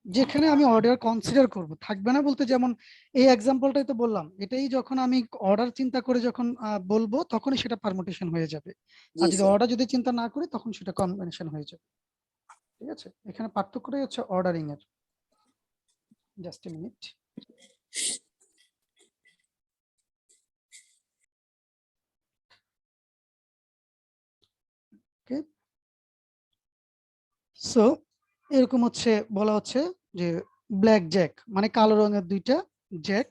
যেখানে আমি অর্ডার কনসিডার করব, থাকবে না বলতে যেমন এই এক্সাম্পলটাই তো বললাম, এটাই যখন আমি অর্ডার চিন্তা করে যখন বলবো তখনই সেটা পারমুটেশন হয়ে যাবে, আর জি যদি স্যার। অর্ডার যদি চিন্তা না করি তখন সেটা কম্বিনেশন হয়ে যাবে। ঠিক আছে, এখানে পার্থক্যটাই হচ্ছে অর্ডারিং এর। Just a minute. Okay, so এরকম হচ্ছে বলা হচ্ছে যে ব্ল্যাক জ্যাক মানে কালো রঙের দুইটা জ্যাক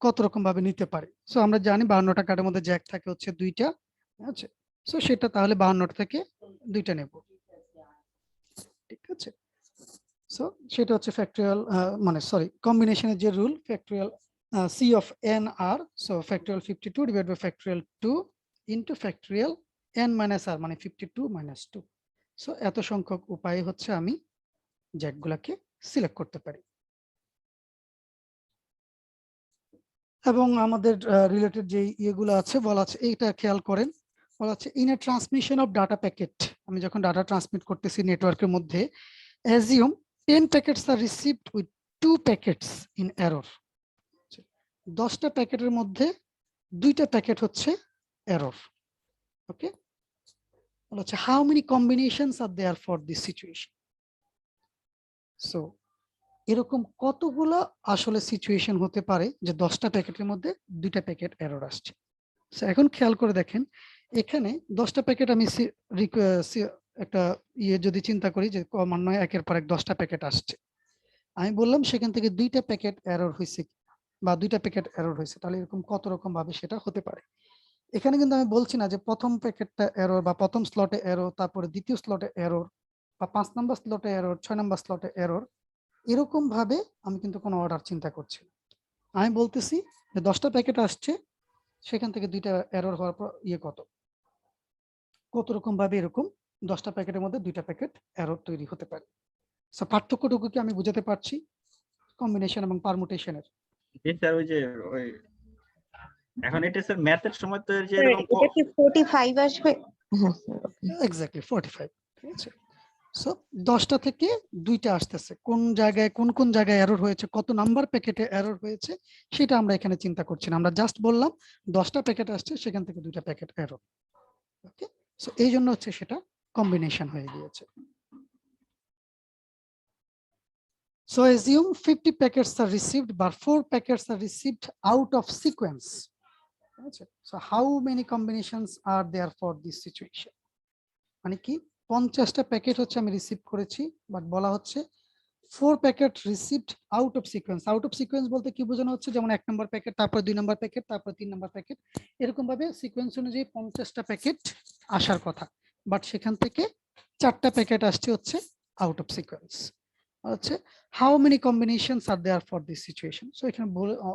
কত রকম ভাবে নিতে পারে। সো আমরা জানি 52টা কার্ডের মধ্যে জ্যাক থাকে হচ্ছে দুইটা, আচ্ছা, সো সেটা তাহলে 52টা থেকে দুইটা নেব। ঠিক আছে, সো সেটা হচ্ছে ফ্যাক্টরিয়াল মানে সরি কম্বিনেশনের যে rule, factorial C of n r, so factorial 52 divide by factorial 2 into factorial n minus r মানে 52 মাইনাস 2। সো এত সংখ্যক উপায়ে হচ্ছে আমি জ্যাকগুলাকে সিলেক্ট করতে পারি। এবং আমাদের রিলেটেড যে ইয়েগুলো আছে বলা আছে, এইটা খেয়াল করেন, বলা আছে in a transmission of data packet, আমি যখন ডাটা ট্রান্সমিট করতেছি নেটওয়ার্কের মধ্যে, assume 10 packets are received with 2 packets in error. 10টা প্যাকেটের মধ্যে 2টা প্যাকেট হচ্ছে এরর। ওকে, বলা আছে how many combinations are there for this situation. So এরকম কতগুলো আসলে সিচুয়েশন হতে পারে যে 10টা প্যাকেটের মধ্যে 2টা প্যাকেট এরর আসছে। সো এখন খেয়াল করে দেখেন, এখানে 10টা প্যাকেট আমি একটা ইয়ে যদি চিন্তা করি যে ক্রমান্বয়ে একের পর এক 10টা প্যাকেট আসছে, আমি বললাম সেখান থেকে 2টা প্যাকেট এরর হয়েছে বা 2টা প্যাকেট এরর হয়েছে, তাহলে এরকম কত রকম ভাবে সেটা হতে পারে। এখানে কিন্তু আমি বলছি না যে প্রথম প্যাকেটটা এরর বা প্রথম স্লটে এরর, তারপরে দ্বিতীয় স্লটে এরর বা 5 নম্বর স্লটে এরর, 6 নম্বর স্লটে এরর, এরকম ভাবে আমি কিন্তু কোনো অর্ডার চিন্তা করছি না। আমি বলতেছি যে 10টা প্যাকেট আসছে, সেখান থেকে 2টা এরর হওয়ার পর ইয়ে কত রকম ভাবে এরকম 10টা প্যাকেটের মধ্যে 2টা প্যাকেট এরর তৈরি হতে পারে। সো পার্থক্যটুকু কি আমি বুঝাতে পারছি কম্বিনেশন এবং পারমুটেশনের? জি স্যার, ওই যে ওই এখন এটা স্যার ম্যাথের সময় তো যে স্যার এরকম এটা কি 45 আসবে? হ্যাঁ স্যার, ওকে। এক্স্যাক্টলি 45। ঠিক আছে, সো 10টা থেকে 2টা আসতেছে, কোন জায়গায় কোন জায়গায় এরর হয়েছে, কত নাম্বার প্যাকেটে এরর হয়েছে সেটা আমরা এখানে চিন্তা করছি না, আমরা জাস্ট বললাম 10টা প্যাকেট আসছে সেখান থেকে 2টা প্যাকেট এরর। ওকে, সো এই জন্য হচ্ছে সেটা কম্বিনেশন হয়ে গিয়েছে। So assume 50 packets are received, but 4 packets are received out of sequence. So how many combinations are there for this situation? মানে কি 50টা প্যাকেট হচ্ছে আমি রিসিভ করেছি, বাট বলা হচ্ছে 4 packet received out of sequence. Out of sequence বলতে কি বোঝানো হচ্ছে, যেমন 1 নম্বর প্যাকেট, তারপর 2 নম্বর প্যাকেট, তারপর 3 নম্বর প্যাকেট, এরকম ভাবে সিকোয়েন্স অনুযায়ী 50টা প্যাকেট আসার কথা, বাট সেখান থেকে 4টা প্যাকেট আসছে হচ্ছে আউট অফ সিকোয়েন্স। হচ্ছে how many combinations are there for this situation. So এখানে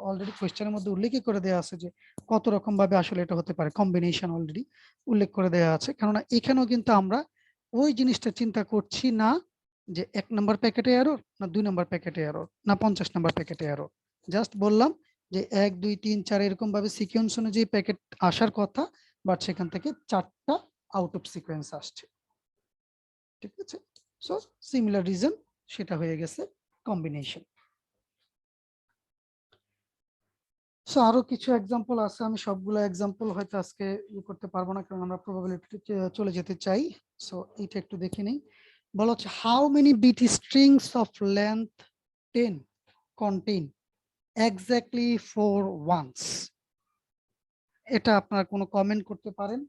অলরেডি কোয়েশ্চেনের মধ্যে উল্লেখই করে দেওয়া আছে যে কত রকম ভাবে আসলে এটা হতে পারে, কম্বিনেশন অলরেডি উল্লেখ করে দেওয়া আছে। কেননা এখানেও কিন্তু আমরা ওই জিনিসটা চিন্তা করছি না যে 1 নম্বর প্যাকেটে এরর না 2 নম্বর প্যাকেটে এরর না 50 নম্বর প্যাকেটে এরর, জাস্ট বললাম যে 1 2 3 4 এরকম ভাবে সিকোয়েন্স অনুযায়ী প্যাকেট আসার কথা, বাট সেখান থেকে 4টা আউট অফ সিকোয়েন্স আসছে। ঠিক আছে, সো সিমিলার রিজন, সেটা হয়ে গেছে কম্বিনেশন। সো আরো কিছু এক্সাম্পল আছে, আমি সবগুলো এক্সাম্পল হয়তো আজকে করতে পারবো না কারণ আমরা প্রবাবিলিটি চলে যেতে চাই। সো এটা একটু দেখে নেই। বলা হচ্ছে how many bit strings of length 10 contain exactly 4 ones. এটা আপনারা কোনো কমেন্ট করতে পারেন।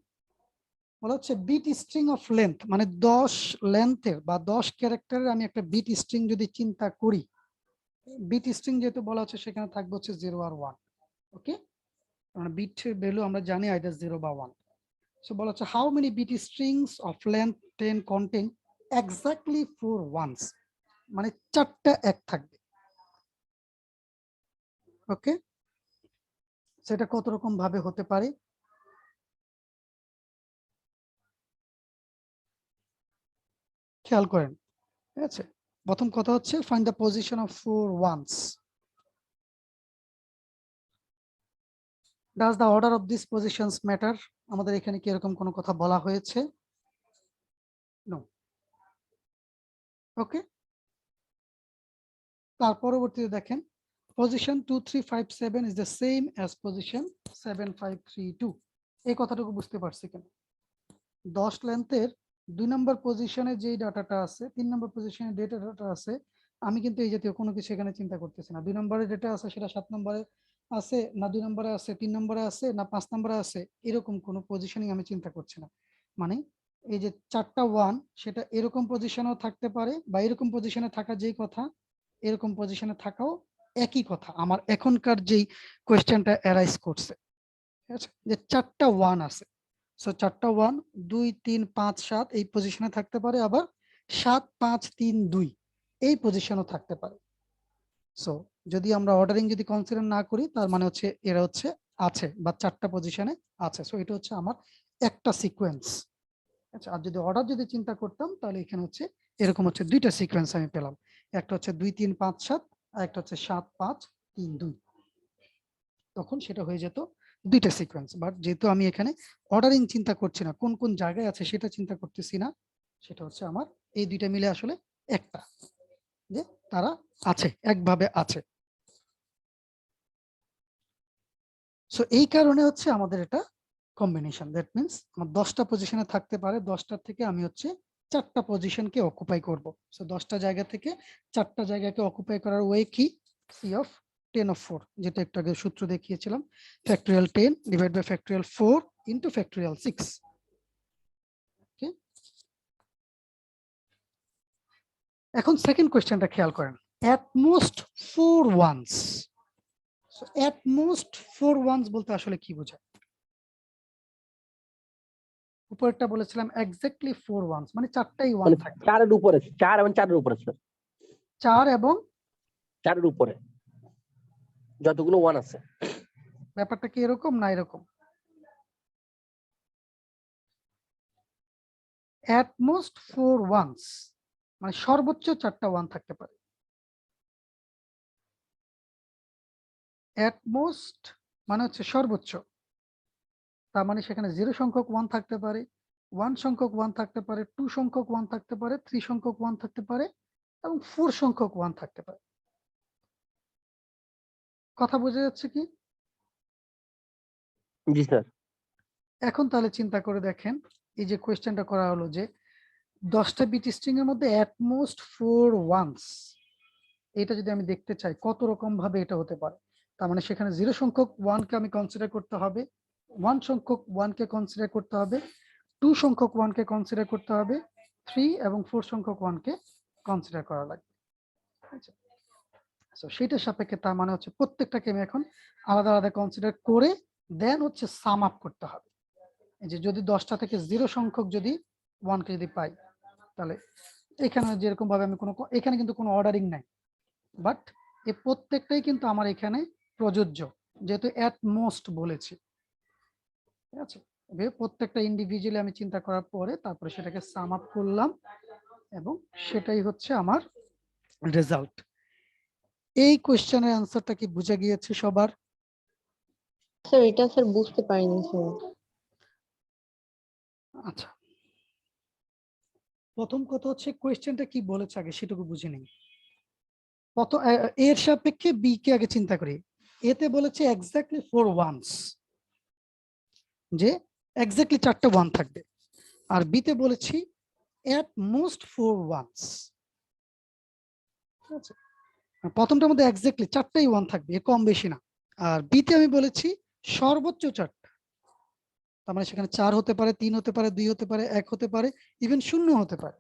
বলা হচ্ছে বিট স্ট্রিং অফ লেন্থ মানে 10 লেন্থের বা 10 ক্যারেক্টারের আমি একটা বিট স্ট্রিং যদি চিন্তা করি, বিট স্ট্রিং যেহেতু বলা হচ্ছে সেখানে থাকবে হচ্ছে 0 আর 1। ওকে, মানে বিট ভ্যালু আমরা জানি আইদার 0 বা 1। সো বলা হচ্ছে how many bit strings of length 10 contain exactly 4 ones, মানে 4টা 1 থাকবে। ওকে, সেটা কত রকম ভাবে হতে পারে? খেয়াল করেন, ঠিক আছে। প্রথম কথা হচ্ছে find the position of 4 ones. Does the order of this positions matter? আমাদের এখানে কি এরকম কোনো কথা বলা হয়েছে? নো। ওকে, তার পরবর্তীতে দেখেন position 2357 is the same as position 7532। এই কথাটুকু বুঝতে পারছি কেন? 10 লেন্থের 2 নম্বর পজিশনে যেই ডাটাটা আছে, 3 নম্বর পজিশনে ডেটাটা আছে, আমি কিন্তু এই জাতীয় কোনো কিছু এখানে চিন্তা করতেছি না। 2 নম্বরে ডেটা আছে সেটা 7 নম্বরে আছে না, 2 নম্বরে আছে 3 নম্বরে আছে না 5 নম্বরে আছে, এরকম কোনো পজিশনিং আমি চিন্তা করছি না। মানে এই যে 4টা 1 সেটা এরকম পজিশনেও থাকতে পারে, বা এরকম পজিশনে থাকা যেই কথা এরকম পজিশনে থাকাও একই কথা। আমার এখনকার যেই কোয়েশ্চেনটা অ্যারাইজ করছে, ঠিক আছে, যে 4টা 1 আছে, সো 4টা 1 2 3 5 7 এই পজিশনে থাকতে পারে, আবার 7 5 3 2 এই পজিশনও থাকতে পারে। সো যদি আমরা অর্ডারিং যদি কনসিডার না করি, তার মানে হচ্ছে এরা হচ্ছে আছে বা 4টা পজিশনে আছে। সো এটা হচ্ছে আমার একটা সিকোয়েন্স। আচ্ছা, আর যদি অর্ডার যদি চিন্তা করতাম তাহলে এখানে হচ্ছে এরকম হচ্ছে 2টা সিকোয়েন্স আমি পেলাম। একটা হচ্ছে 2 3 5 7 আর একটা হচ্ছে 7 5 3 2। তখন সেটা হয়ে যেত 2টা সিকোয়েন্স। বাট যেহেতু আমি এখানে অর্ডারিং চিন্তা করছি না, কোন কোন জায়গায় আছে সেটা চিন্তা করতেছি না, সেটা হচ্ছে আমার এই 2টা মিলে আসলে একটা, যে তারা আছে, একভাবে আছে। সো এই কারণে হচ্ছে আমাদের এটা কম্বিনেশন। দ্যাট মিন্স আমার 10টা পজিশনে থাকতে পারে, 10টার থেকে আমি হচ্ছে 4টা পজিশনকে অকুপাই করব। সো 10টা জায়গা থেকে 4টা জায়গাকে অকুপাই করার ওয়ে কি? সি অফ 10 অফ 4, যেটা একটু আগে সূত্র দেখিয়েছিলাম, factorial 10 divide by factorial 4 into factorial 6। Okay, এখন সেকেন্ড কোশ্চেনটা খেয়াল করেন, at most 4 ones. So at most 4 ones বলতে আসলে কি বোঝায়? উপরেরটা বলেছিলাম এক্স্যাক্টলি 4 ওয়ান্স, মানে 4টাই 1 মানে থাকবে। 4 এর উপরে, 4 এবং 4 এর উপরে স্যার, 4 এবং 4 এর উপরে যতগুলো 1 আছে। ব্যাপারটা কি এরকম না এরকম? অ্যাট মোস্ট 4 ওয়ান্স মানে সর্বোচ্চ 4টা 1 থাকতে পারে। অ্যাট মোস্ট মানে হচ্ছে সর্বোচ্চ, তার মানে সেখানে 0 সংখ্যক 1 থাকতে পারে, 1 সংখ্যক 1 থাকতে পারে, 2 সংখ্যক 1 থাকতে পারে, 3 সংখ্যক 1 থাকতে পারে এবং 4 সংখ্যক 1 থাকতে পারে। কথা বোঝা যাচ্ছে কি? জি স্যার। এখন তাহলে চিন্তা করে দেখেন, এই যে কোয়েশ্চেনটা করা হলো যে 10টা বিট স্ট্রিং এর মধ্যে অ্যাট মোস্ট 4 ওয়ান্স, এটা যদি আমি দেখতে চাই কত রকম ভাবে এটা হতে পারে। তার মানে সেখানে 0 সংখ্যক 1 কে আমি কনসিডার করতে হবে, 1 সংখ্যক 1 কে কনসিডার করতে হবে, 2 সংখ্যক 1 কে কনসিডার করতে হবে, 3 এবং 4 সংখ্যক 1 কে কনসিডার করা লাগবে। আচ্ছা, সো সেটার সাপেক্ষে তার মানে হচ্ছে প্রত্যেকটাকে আমি এখন আলাদা আলাদা কনসিডার করে দেন হচ্ছে সাম আপ করতে হবে। এই যে যদি 10টা থেকে 0 সংখ্যক যদি 1 কে যদি পাই, তাহলে এখানে যেরকম ভাবে আমি এখানে কিন্তু কোনো অর্ডারিং নাই, বাট এই প্রত্যেকটাই কিন্তু আমার এখানে প্রযোজ্য, যেহেতু অ্যাট মোস্ট বলেছি। ঠিক আছে, প্রত্যেকটা ইন্ডিভিজুয়ালি আমি চিন্তা করার পরে তারপরে সেটাকে সাম আপ করলাম এবং সেটাই হচ্ছে আমার রেজাল্ট। এই কোশ্চেনের অ্যান্সারটা কি বুঝে গিয়েছে সবার? স্যার এটা স্যার বুঝতে পারিনি স্যার। আচ্ছা, প্রথম কথা হচ্ছে কোয়েশ্চেনটা কি বলেছে আগে সেটুকু বুঝে নেই। প্রথম এর সাপেক্ষে বি কে আগে চিন্তা করি। এতে বলেছে এক্স্যাক্টলি 4 ওয়ান্স, যে এক্স্যাক্টলি 4টা 1 থাকবে, আর বিতে বলেছি এট মোস্ট 4 ওয়ান্স। ঠিক আছে, প্রথমটার মধ্যে এক্স্যাক্টলি 4টাই 1 থাকবে, এর কম বেশি না। আর বিতে আমি বলেছি সর্বোচ্চ 4টা, তার মানে সেখানে 4 হতে পারে, 3 হতে পারে, 2 হতে পারে, 1 হতে পারে, ইভেন 0 হতে পারে।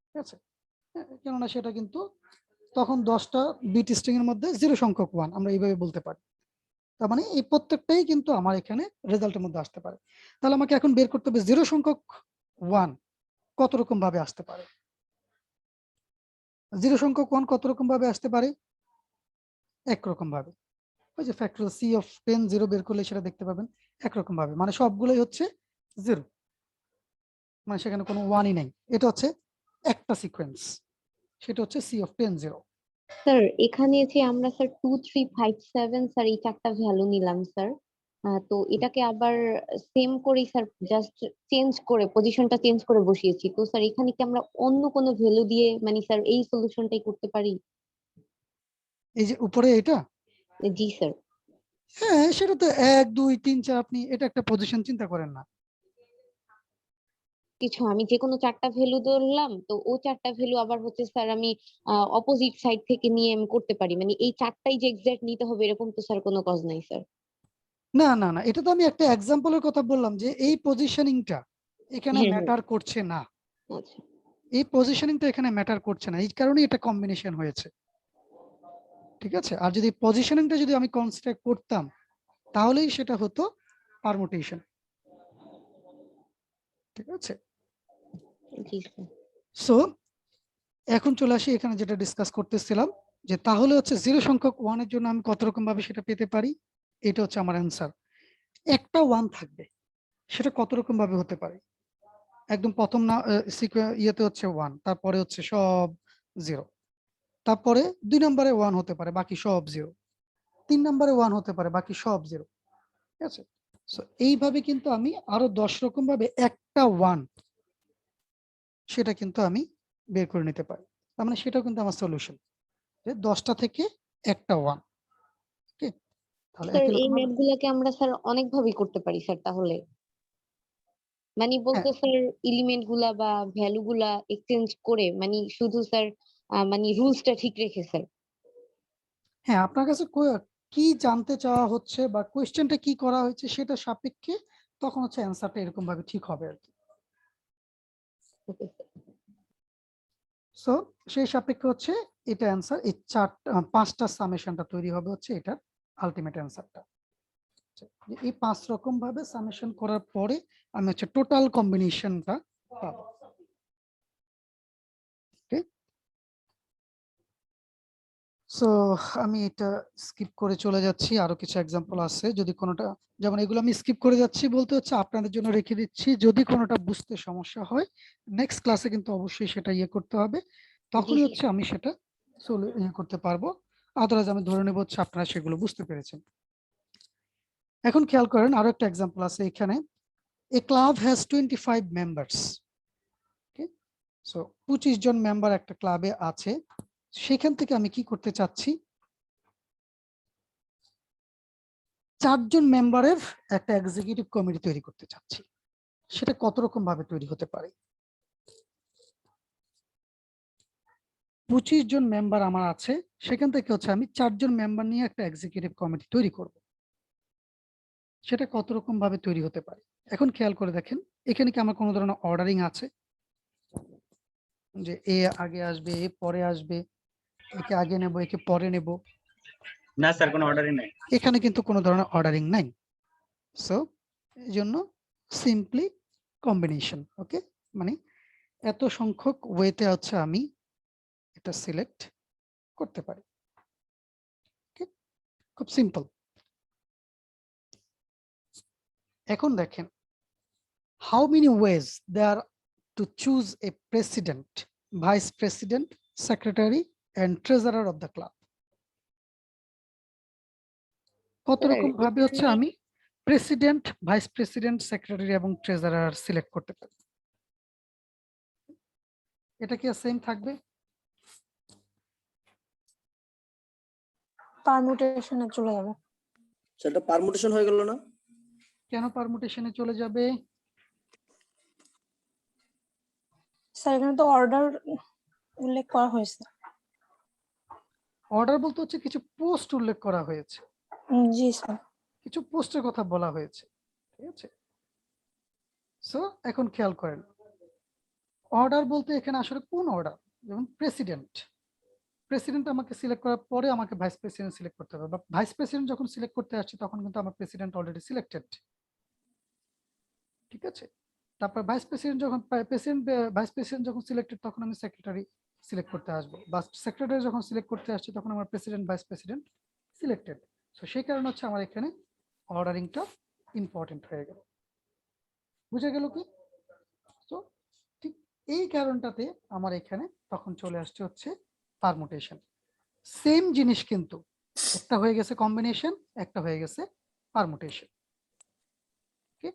ঠিক আছে, কেননা সেটা কিন্তু তখন 10টা বিট স্ট্রিং এর মধ্যে 0 সংখ্যক 1 আমরা এইভাবে বলতে পারি। তার মানে এই প্রত্যেকটাই কিন্তু আমার এখানে রেজাল্টের মধ্যে আসতে পারে। তাহলে আমাকে এখন বের করতে হবে 0 সংখ্যক 1 কত রকম ভাবে আসতে পারে। 0 সংখ্যক 1 কত রকম ভাবে আসতে পারে? একরকম ভাবে। ওই যে ফ্যাক্টরিয়াল c অফ 10 0 বের করলে সেটা দেখতে পাবেন একরকম ভাবে, মানে সবগুলোই হচ্ছে 0, মানে সেখানে কোনো 1ই নাই। এটা হচ্ছে একটা সিকোয়েন্স, সেটা হচ্ছে c অফ 10 0। স্যার এখানে যে আমরা স্যার 2 3 5 7 স্যার এই চারটা ভ্যালু নিলাম স্যার, তো এটাকে আবার সেম করেই স্যার জাস্ট চেঞ্জ করে পজিশনটা চেঞ্জ করে বসিয়েছি, তো স্যার এখানে কি আমরা অন্য কোনো ভ্যালু দিয়ে মানে স্যার এই সলিউশনটাই করতে পারি? এই যে উপরে এটা, জি স্যার। হ্যাঁ সেটা তো 1 2 3 4, আপনি এটা একটা পজিশন চিন্তা করেন না। কিছু আমি যে কোনো চারটা ভ্যালু ধরলাম, তো ও চারটা ভ্যালু আবার হচ্ছে স্যার আমি অপোজিট সাইড থেকে নিয়ে আমি করতে পারি, মানে এই চারটাই যে এক্সাক্ট নিতে হবে এরকম তো স্যার কোনো কাজ নাই স্যার। না না না, এটা তো আমি একটা এক্সাম্পলের কথা বললাম যে এই পজিশনিংটা এখানে হ্যাঁ, হ্যাঁ। ম্যাটার করছে না। আচ্ছা। এই পজিশনিংটা এখানে ম্যাটার করছে না, এই কারণেই এটা কম্বিনেশন হয়েছে, ঠিক আছে। আর যদি পজিশনিংটা যদি আমি কনসিডার করতাম তাহলেই সেটা হতো পারমুটেশন, ঠিক আছে। জি স্যার। সো এখন চলে আসি এখানে যেটা ডিসকাস করতেছিলাম, যে তাহলে হচ্ছে 0 সংখ্যক 1 এর জন্য আমি কত রকম ভাবে সেটা পেতে পারি। এটা হচ্ছে আমার অ্যান্সার। একটা 1 থাকবে, সেটা কত রকম ভাবে হতে পারে। একদম প্রথম না ইয়েতে হচ্ছে 1, তারপরে হচ্ছে সব 0, তারপরে 2 নম্বরে 1 হতে পারে, বাকি সব 0, 3 নম্বরে 1 হতে পারে, বাকি সব 0, ঠিক আছে। সো এইভাবে কিন্তু আমি আরো 10 রকম ভাবে একটা 1 সেটা কিন্তু আমি বের করে নিতে পারি। তার মানে সেটাও কিন্তু আমার সলিউশন, যে 10টা থেকে একটা 1। ওকে, তাহলে স্যার একই এই রকম ভাবে ম্যাথ গুলাকে আমরা স্যার অনেক ভাবেই করতে পারি স্যার তাহলে, মানে হ্যাঁ বলতে স্যার এলিমেন্ট গুলা বা ভ্যালু গুলা এক্সচেঞ্জ করে মানে শুধু স্যার মানে রুলসটা ঠিক রেখে স্যার। হ্যাঁ আপনার কাছে কি জানতে চাওয়া হচ্ছে বা কোয়েশ্চেনটা কি করা হয়েছে সেটা সাপেক্ষে তখন হচ্ছে অ্যান্সারটা এরকম ভাবে ঠিক হবে আর কি। ওকে সো সেই সাপেক্ষে হচ্ছে এটা অ্যান্সার, এই 5টা সামেশনটা তৈরি হবে হচ্ছে এটার আলটিমেট অ্যান্সারটা। এই 5 রকম ভাবে সামেশন করার পরে আমি হচ্ছে টোটাল কম্বিনেশনটা পাবো। ওকে, সো আমি এটা স্কিপ করে চলে যাচ্ছি, আরো কিছু এক্সাম্পল আছে যদি কোনোটা, যেমন এগুলো আমি স্কিপ করে যাচ্ছি বলতে হচ্ছে আপনাদের জন্য রেখে দিচ্ছি, যদি কোনোটা বুঝতে সমস্যা হয় নেক্সট ক্লাসে কিন্তু অবশ্যই সেটা ইয়ে করতে হবে, জি তখনই স্যার। হচ্ছে আমি সেটা ইয়ে করতে পারবো। আদারওয়াইজ আমি ধরে নেব হচ্ছে আপনারা সেগুলো বুঝতে পেরেছেন। এখন খেয়াল করেন আরো একটা এক্সাম্পল আছে এখানে, a club has 25 members. Okay, so 25 জন মেম্বার একটা ক্লাবে আছে, সেখান থেকে আমি কি করতে চাচ্ছি, 4 জন মেম্বারের একটা এক্সিকিউটিভ কমিটি তৈরি করতে চাচ্ছি। সেটা কত রকম ভাবে তৈরি হতে পারে। 25 জন মেম্বার আমার আছে, সেখান থেকে হচ্ছে আমি 4 জন মেম্বার নিয়ে একটা এক্সিকিউটিভ কমিটি তৈরি করব। সেটা কত রকম ভাবে তৈরি হতে পারে। এখন খেয়াল করে দেখেন এখানে কি আমার কোনো ধরনের অর্ডারিং আছে, যে এ আগে আসবে এ পরে আসবে, একে আগে নেব একে পরে নেব? না স্যার, কোনো অর্ডারই নাই। এখানে কিন্তু কোনো ধরনের অর্ডারিং নাই। সো এই জন্য সিম্পলি কম্বিনেশন। ওকে, মানে এত সংখ্যক ওয়েতে হচ্ছে আমি এটা সিলেক্ট করতে পারি। ওকে, খুব সিম্পল। এখন দেখেন how many ways they are to choose a president, vice president, secretary and treasurer of the club. কত স্যার রকম ভাবে হচ্ছে এখানে আমি প্রেসিডেন্ট, ভাইস প্রেসিডেন্ট, সেক্রেটারি এবং ট্রেজারার সিলেক্ট করতে পারি। এটা কি সেম থাকবে? পারমুটেশনে চলে যাবে। সেটা পারমুটেশন হয়ে গেল না? কেন পারমুটেশনে চলে যাবে? স্যার এখানে তো অর্ডার উল্লেখ করা হয়েছে। অর্ডার বলতে হচ্ছে কিছু পোস্ট উল্লেখ করা হয়েছে, জি স্যার। কিছু পোস্টের কথা বলা হয়েছে, ঠিক আছে। সো এখন খেয়াল করেন অর্ডার বলতে এখানে আসলে কোন অর্ডার, যেমন প্রেসিডেন্ট, প্রেসিডেন্ট আমাকে সিলেক্ট করার পরে আমাকে ভাইস প্রেসিডেন্ট সিলেক্ট করতে হবে, বা ভাইস প্রেসিডেন্ট যখন সিলেক্ট করতে আসছে তখন কিন্তু আমার প্রেসিডেন্ট অলরেডি সিলেক্টেড। ঠিক আছে, তারপর ভাইস প্রেসিডেন্ট যখন ভাইস প্রেসিডেন্ট যখন সিলেক্টেড তখন আমি সেক্রেটারি সিলেক্ট করতে আসবো, বা সেক্রেটারি যখন সিলেক্ট করতে আসছে তখন আমার president vice president selected. So সেই কারণে হচ্ছে আমার এখানে অর্ডারিংটা ইম্পর্টেন্ট হয়ে গেল। বুঝা গেল কি? তো ঠিক এই কারণটাতে আমার এখানে তখন চলে আসছে হচ্ছে পারমুটেশন। সেম জিনিস কিন্তু একটা হয়ে গেছে কম্বিনেশন, একটা হয়ে গেছে পারমুটেশন। ওকে,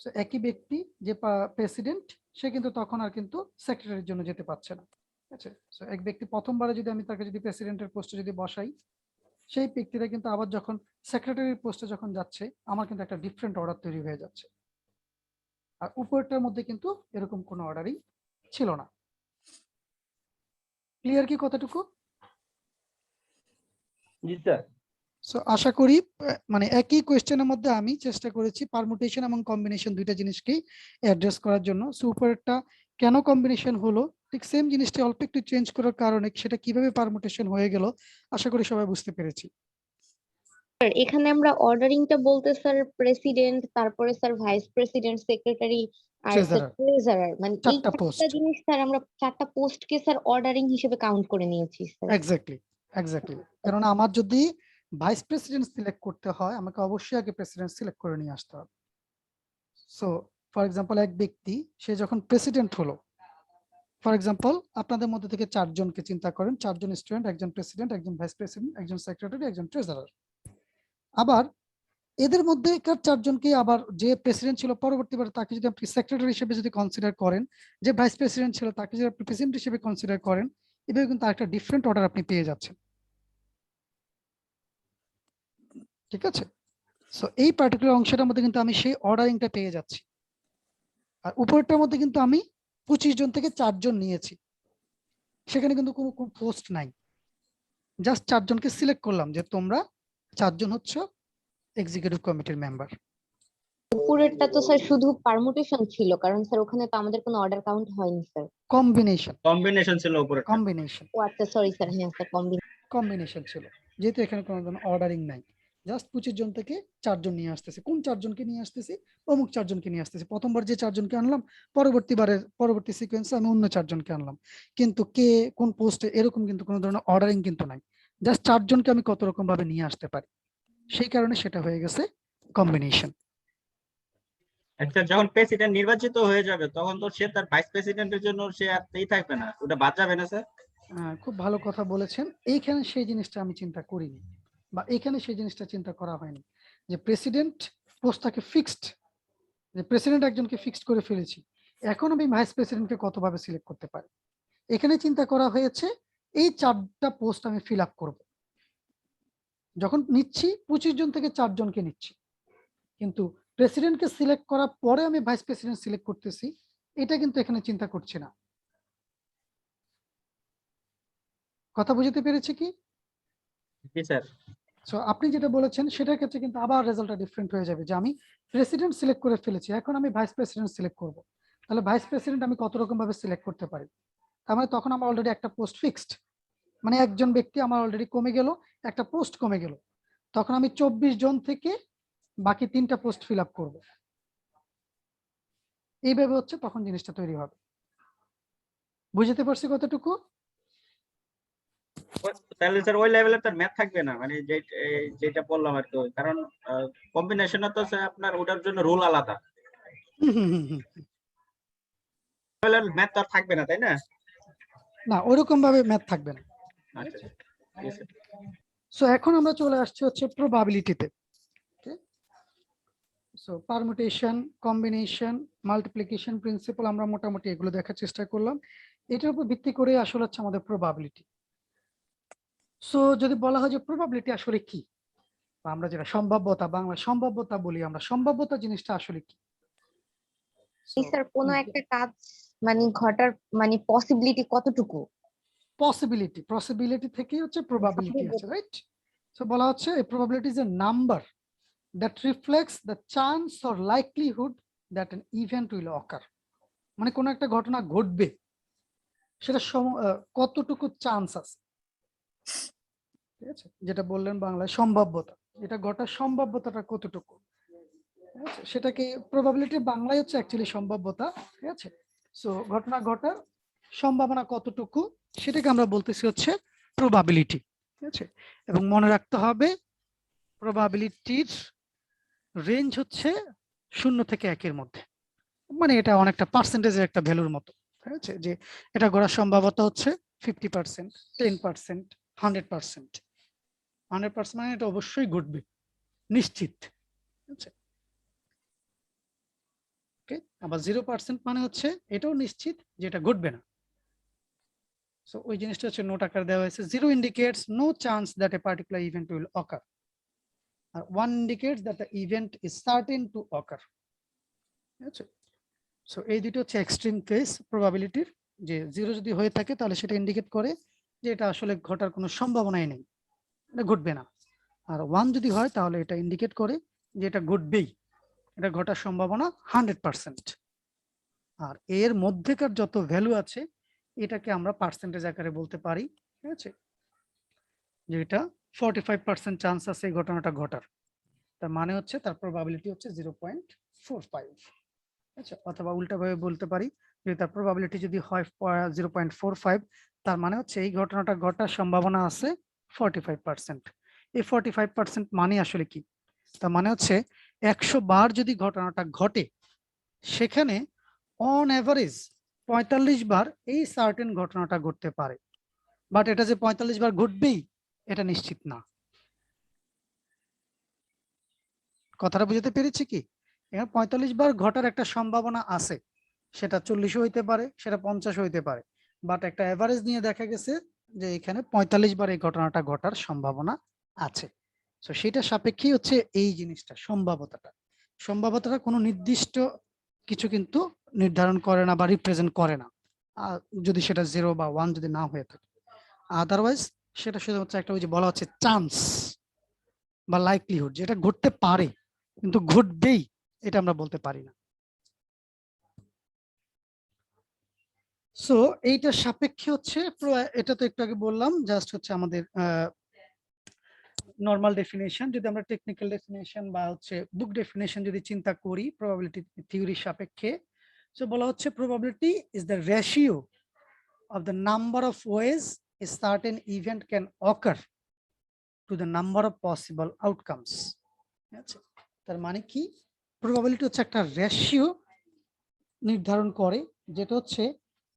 সো একই ব্যক্তি যে প্রেসিডেন্ট সে কিন্তু তখন আর কিন্তু সেক্রেটারির জন্য যেতে পারছে না। ঠিক আছে, সো এক ব্যক্তি প্রথমবারে যদি আমি তাকে যদি প্রেসিডেন্টের পোস্টে যদি বসাই, সেই ব্যক্তিটা কিন্তু আবার যখন সেক্রেটারির পোস্টে যখন যাচ্ছে আমার কিন্তু একটা ডিফারেন্ট অর্ডার তৈরি হয়ে যাচ্ছে। আর উপরটার মধ্যে কিন্তু এরকম কোনো অর্ডারই ছিল না। ক্লিয়ার কি কতটুকু? জি স্যার। সো আশা করি মানে একই কোয়েশ্চেনের মধ্যে আমি চেষ্টা করেছি পারমুটেশন এবং কম্বিনেশন দুইটা জিনিসকেই অ্যাড্রেস করার জন্য। সো উপরেরটা কেন কম্বিনেশন হলো, ঠিক সেম জিনিসটা অল্প একটু চেঞ্জ করার কারণে সেটা কিভাবে পারমুটেশন হয়ে গেল আশা করি সবাই বুঝতে পেরেছি। স্যার এখানে আমরা অর্ডারিংটা বলতে স্যার প্রেসিডেন্ট, তারপরে স্যার ভাইস প্রেসিডেন্ট, সেক্রেটারি আর স্যার ট্রেজারার, ট্রেজারার, মানে এই 4টা চারটা পোস্ট। জিনিস স্যার আমরা 4টা পোস্টকে স্যার অর্ডারিং হিসেবে কাউন্ট করে নিয়েছি স্যার। Exactly, exactly. কারণ আমার যদি ভাইস প্রেসিডেন্ট সিলেক্ট করতে হয় আমাকে অবশ্যই আগে প্রেসিডেন্ট সিলেক্ট করে নিয়ে আসতে হবে। সো ফর এক্সাম্পল এক ব্যক্তি সে যখন প্রেসিডেন্ট হলো, ফর এক্সাম্পল আপনাদের মধ্যে থেকে 4 জনকে চিন্তা করেন, 4 জন স্টুডেন্ট, একজন প্রেসিডেন্ট, একজন ভাইস প্রেসিডেন্ট, একজন সেক্রেটারি, একজন ট্রেজারার। আবার এদের মধ্যে 4 জনকে আবার যে প্রেসিডেন্ট ছিল পরবর্তীবারে তাকে যদি আপনি সেক্রেটারি হিসেবে যদি কনসিডার করেন, যে ভাইস প্রেসিডেন্ট ছিল তাকে যদি আপনি প্রেসিডেন্ট হিসেবে কনসিডার করেন, এভাবে কিন্তু একটা ডিফারেন্ট অর্ডার আপনি পেয়ে যাচ্ছেন। ঠিক আছে, সো এই পার্টিকুলার অংশটার মধ্যে কিন্তু আমি সেই অর্ডারিংটা পেয়ে যাচ্ছি। আর উপরটার মধ্যে কিন্তু আমি 25 জন থেকে 4 জন নিয়েছি, সেখানে কিন্তু কোনো পোস্ট নাই, জাস্ট 4 জনকে সিলেক্ট করলাম যে তোমরা 4 জন হচ্ছে এক্সিকিউটিভ কমিটির মেম্বার। উপরেরটা তো স্যার শুধু পারমুটেশন ছিল, কারণ স্যার ওখানে তো আমাদের কোনো অর্ডার কাউন্ট হয়নি স্যার। কম্বিনেশন ছিল উপরে। কম্বিনেশন ও আচ্ছা, সরি স্যার, হ্যাঁ স্যার কম্বিনেশন ছিল, যেহেতু এখানে কোনো ধরনের অর্ডারিং নাই, জাস্ট 25 জন থেকে 4 জন নিয়ে আসতেছে। কোন 4 জনকে নিয়ে আসতেছি? অমুক 4 জনকে নিয়ে আসতেছি। প্রথমবার যে 4 জনকে আনলাম পরবর্তী সিকোয়েন্সে আমি অন্য 4 জনকে আনলাম, কিন্তু কে কোন পোস্টে এরকম কিন্তু কোনো ধরনের অর্ডারিং কিন্তু নাই, জাস্ট 4 জনকে আমি কত রকম ভাবে নিয়ে আসতে পারি, সেই কারণে সেটা হয়ে গেছে কম্বিনেশন। একটা যখন প্রেসিডেন্ট নির্বাচিত হয়ে যাবে তখন তো সে তার ভাইস প্রেসিডেন্টের জন্য সে আর থাকবে না, ওটা বাদ যাবে না স্যার? খুব ভালো কথা বলেছেন। এইখানে সেই জিনিসটা আমি চিন্তা করিনি, বা এখানে সেই জিনিসটা চিন্তা করা হয়নি যে প্রেসিডেন্ট পোস্টটাকে ফিক্সড, যে প্রেসিডেন্ট একজনকে ফিক্সড করে ফেলেছি, এখন আমি ভাইস প্রেসিডেন্টকে কতভাবে সিলেক্ট করতে পারি। এখানে চিন্তা করা হয়েছে এই 4টা পোস্ট আমি ফিল আপ করবো। যখন নিচ্ছি 25 জন থেকে 4 জনকে নিচ্ছি, কিন্তু প্রেসিডেন্টকে সিলেক্ট করার পরে আমি ভাইস প্রেসিডেন্ট সিলেক্ট করতেছি, এটা কিন্তু এখানে চিন্তা করছি না। কথা বুঝতে পেরেছি কি? জি স্যার। সো আপনি যেটা বলেছেন সেটার ক্ষেত্রে কিন্তু আবার রেজাল্টটা ডিফারেন্ট হয়ে যাবে, যে আমি প্রেসিডেন্ট সিলেক্ট করে ফেলেছি, এখন আমি ভাইস প্রেসিডেন্ট সিলেক্ট করব। তাহলে ভাইস প্রেসিডেন্ট আমি কত রকম ভাবে সিলেক্ট করতে পারি? তার মানে তখন আমার অলরেডি একটা পোস্ট ফিক্সড, মানে একজন ব্যক্তি আমার অলরেডি কমে গেল, একটা পোস্ট কমে গেল, তখন আমি 24 জন থেকে বাকি 3টা পোস্ট ফিল আপ করবো। এইভাবে হচ্ছে তখন জিনিসটা তৈরি হবে। বুঝতে পারছি কতটুকু? তাহলে স্যার ওই লেভেলের তার ম্যাথ থাকবে না, মানে যেটা বললাম আর কি, কারণ কম্বিনেশনে তো স্যার আপনার ওটার জন্য রুল আলাদা, ম্যাথ তো আর থাকবে না, তাই না? না, ওরকম ভাবে ম্যাথ থাকবে না। আচ্ছা, সো এখন আমরা চলে আসছি হচ্ছে প্রবাবিলিটিতে। So permutation, combination, multiplication principle আমরা মোটামুটি এগুলো দেখার চেষ্টা করলাম। এটার উপর ভিত্তি করে আসলে হচ্ছে আমাদের প্রবাবিলিটি। সো যদি বলা হয় যে প্রবাবিলিটি আসলে কি, বা আমরা যেটা সম্ভাব্যতা, বাংলা সম্ভাব্যতা বলি, আমরা সম্ভাব্যতা জিনিসটা আসলে কি? স্যার কোনো একটা কাজ মানে ঘটার মানে পসিবিলিটি কতটুকু? পসিবিলিটি থেকেই হচ্ছে প্রবাবিলিটি আছে, রাইট? সো বলা হচ্ছে a probability is a number that reflects the chance or likelihood that an event will occur. মানে কোনো একটা ঘটনা ঘটবে সেটা কতটুকু চান্স আছে, ঠিক আছে, যেটা বললেন বাংলায় সম্ভাব্যতা, এটা ঘটার সম্ভাব্যতাটা কতটুকু, ঠিক আছে, সেটাকে প্রবাবিলিটি বাংলায় হচ্ছে অ্যাকচুয়ালি সম্ভাব্যতা। ঠিক আছে, সো ঘটনা ঘটার সম্ভাবনা কতটুকু সেটাকে আমরা বলতেছি হচ্ছে প্রবাবিলিটি। ঠিক আছে, এবং মনে রাখতে হবে প্রবাবিলিটির রেঞ্জ হচ্ছে 0 থেকে 1-এর মধ্যে, মানে এটা অনেকটা পার্সেন্টেজের একটা ভ্যালুর মতো। ঠিক আছে, যে এটা ঘটার সম্ভাবনা হচ্ছে 50%, 10%, 100%। 100% মানে এটা অবশ্যই ঘটবে, নিশ্চিত। ঠিক আছে, ওকে, আবার 0% মানে হচ্ছে এটাও নিশ্চিত যে এটা ঘটবে না। সো ওই জিনিসটা হচ্ছে নোট আকারে দেওয়া হয়েছে। 0 indicates no chance that a particular event will occur, R 1 indicates that the event is certain to occur। ঠিক আছে, সো এই দুটো হচ্ছে এক্সট্রিম কেস প্রবাবিলিটির, যে 0 যদি হয়ে থাকে তাহলে সেটা ইন্ডিকেট করে যে এটা আসলে ঘটার কোনো সম্ভাবনাই নেই, এটা ঘটবে না। আর 1 যদি হয় তাহলে এটা ইন্ডিকেট করে যে এটা ঘটবেই, এটা ঘটার সম্ভাবনা 100%। আর এর মধ্যেকার যত ভ্যালু আছে এটাকে আমরা পার্সেন্টেজ আকারে বলতে পারি। ঠিক আছে, যে এটা 45% চান্স আছে এই ঘটনাটা ঘটার, তার মানে হচ্ছে তার প্রবাবিলিটি হচ্ছে 0.45। আচ্ছা, অথবা উল্টাভাবে বলতে পারি যে তার প্রবাবিলিটি যদি হয় 0.45, তার মানে হচ্ছে এই ঘটনাটা ঘটার সম্ভাবনা আছে 45%। এই 45% মানে আসলে কি? তার মানে হচ্ছে 100 বার যদি ঘটনাটা ঘটে, সেখানে অন অ্যাভারেজ 45 বার এই সার্টেন ঘটনাটা ঘটতে পারে, বাট এটা যে 45 বার ঘটবেই এটা নিশ্চিত না। কথাটা বুঝতে পেরেছি কি? এখানে 45 বার ঘটার একটা সম্ভাবনা আছে, সেটা 40 হইতে পারে, সেটা 50 হইতে পারে, বাট একটা এভারেজ নিয়ে দেখা গেছে যে এখানে 45 বার এই ঘটনাটা ঘটার সম্ভাবনা আছে। তো সেটা সাপেক্ষেই হচ্ছে এই জিনিসটা সম্ভাব্যতাটা। সম্ভাব্যতাটা কোনো নির্দিষ্ট কিছু কিন্তু নির্ধারণ করে না বা রিপ্রেজেন্ট করে না, যদি সেটা 0 বা 1 যদি না হয়ে থাকে। আদারওয়াইজ সেটা শুধু হচ্ছে একটা ওই যে বলা হচ্ছে চান্স বা লাইকলিহুড, যেটা ঘটতে পারে কিন্তু ঘটবেই এটা আমরা বলতে পারি না। সো এইটার সাপেক্ষে হচ্ছে এটা তো একটু আগে বললাম, জাস্ট হচ্ছে আমাদের নর্মাল ডেফিনেশন। যদি আমরা টেকনিক্যাল ডেফিনেশন বা হচ্ছে বুক ডেফিনেশন যদি চিন্তা করি প্রবাবিলিটি থিওরির সাপেক্ষে, সো বলা হচ্ছে probability is the ratio of the number of ways a certain event can occur to the number of possible outcomes. ঠিক আছে, তার মানে কি? প্রবাবিলিটি হচ্ছে একটা রেশিও নির্ধারণ করে, যেটা হচ্ছে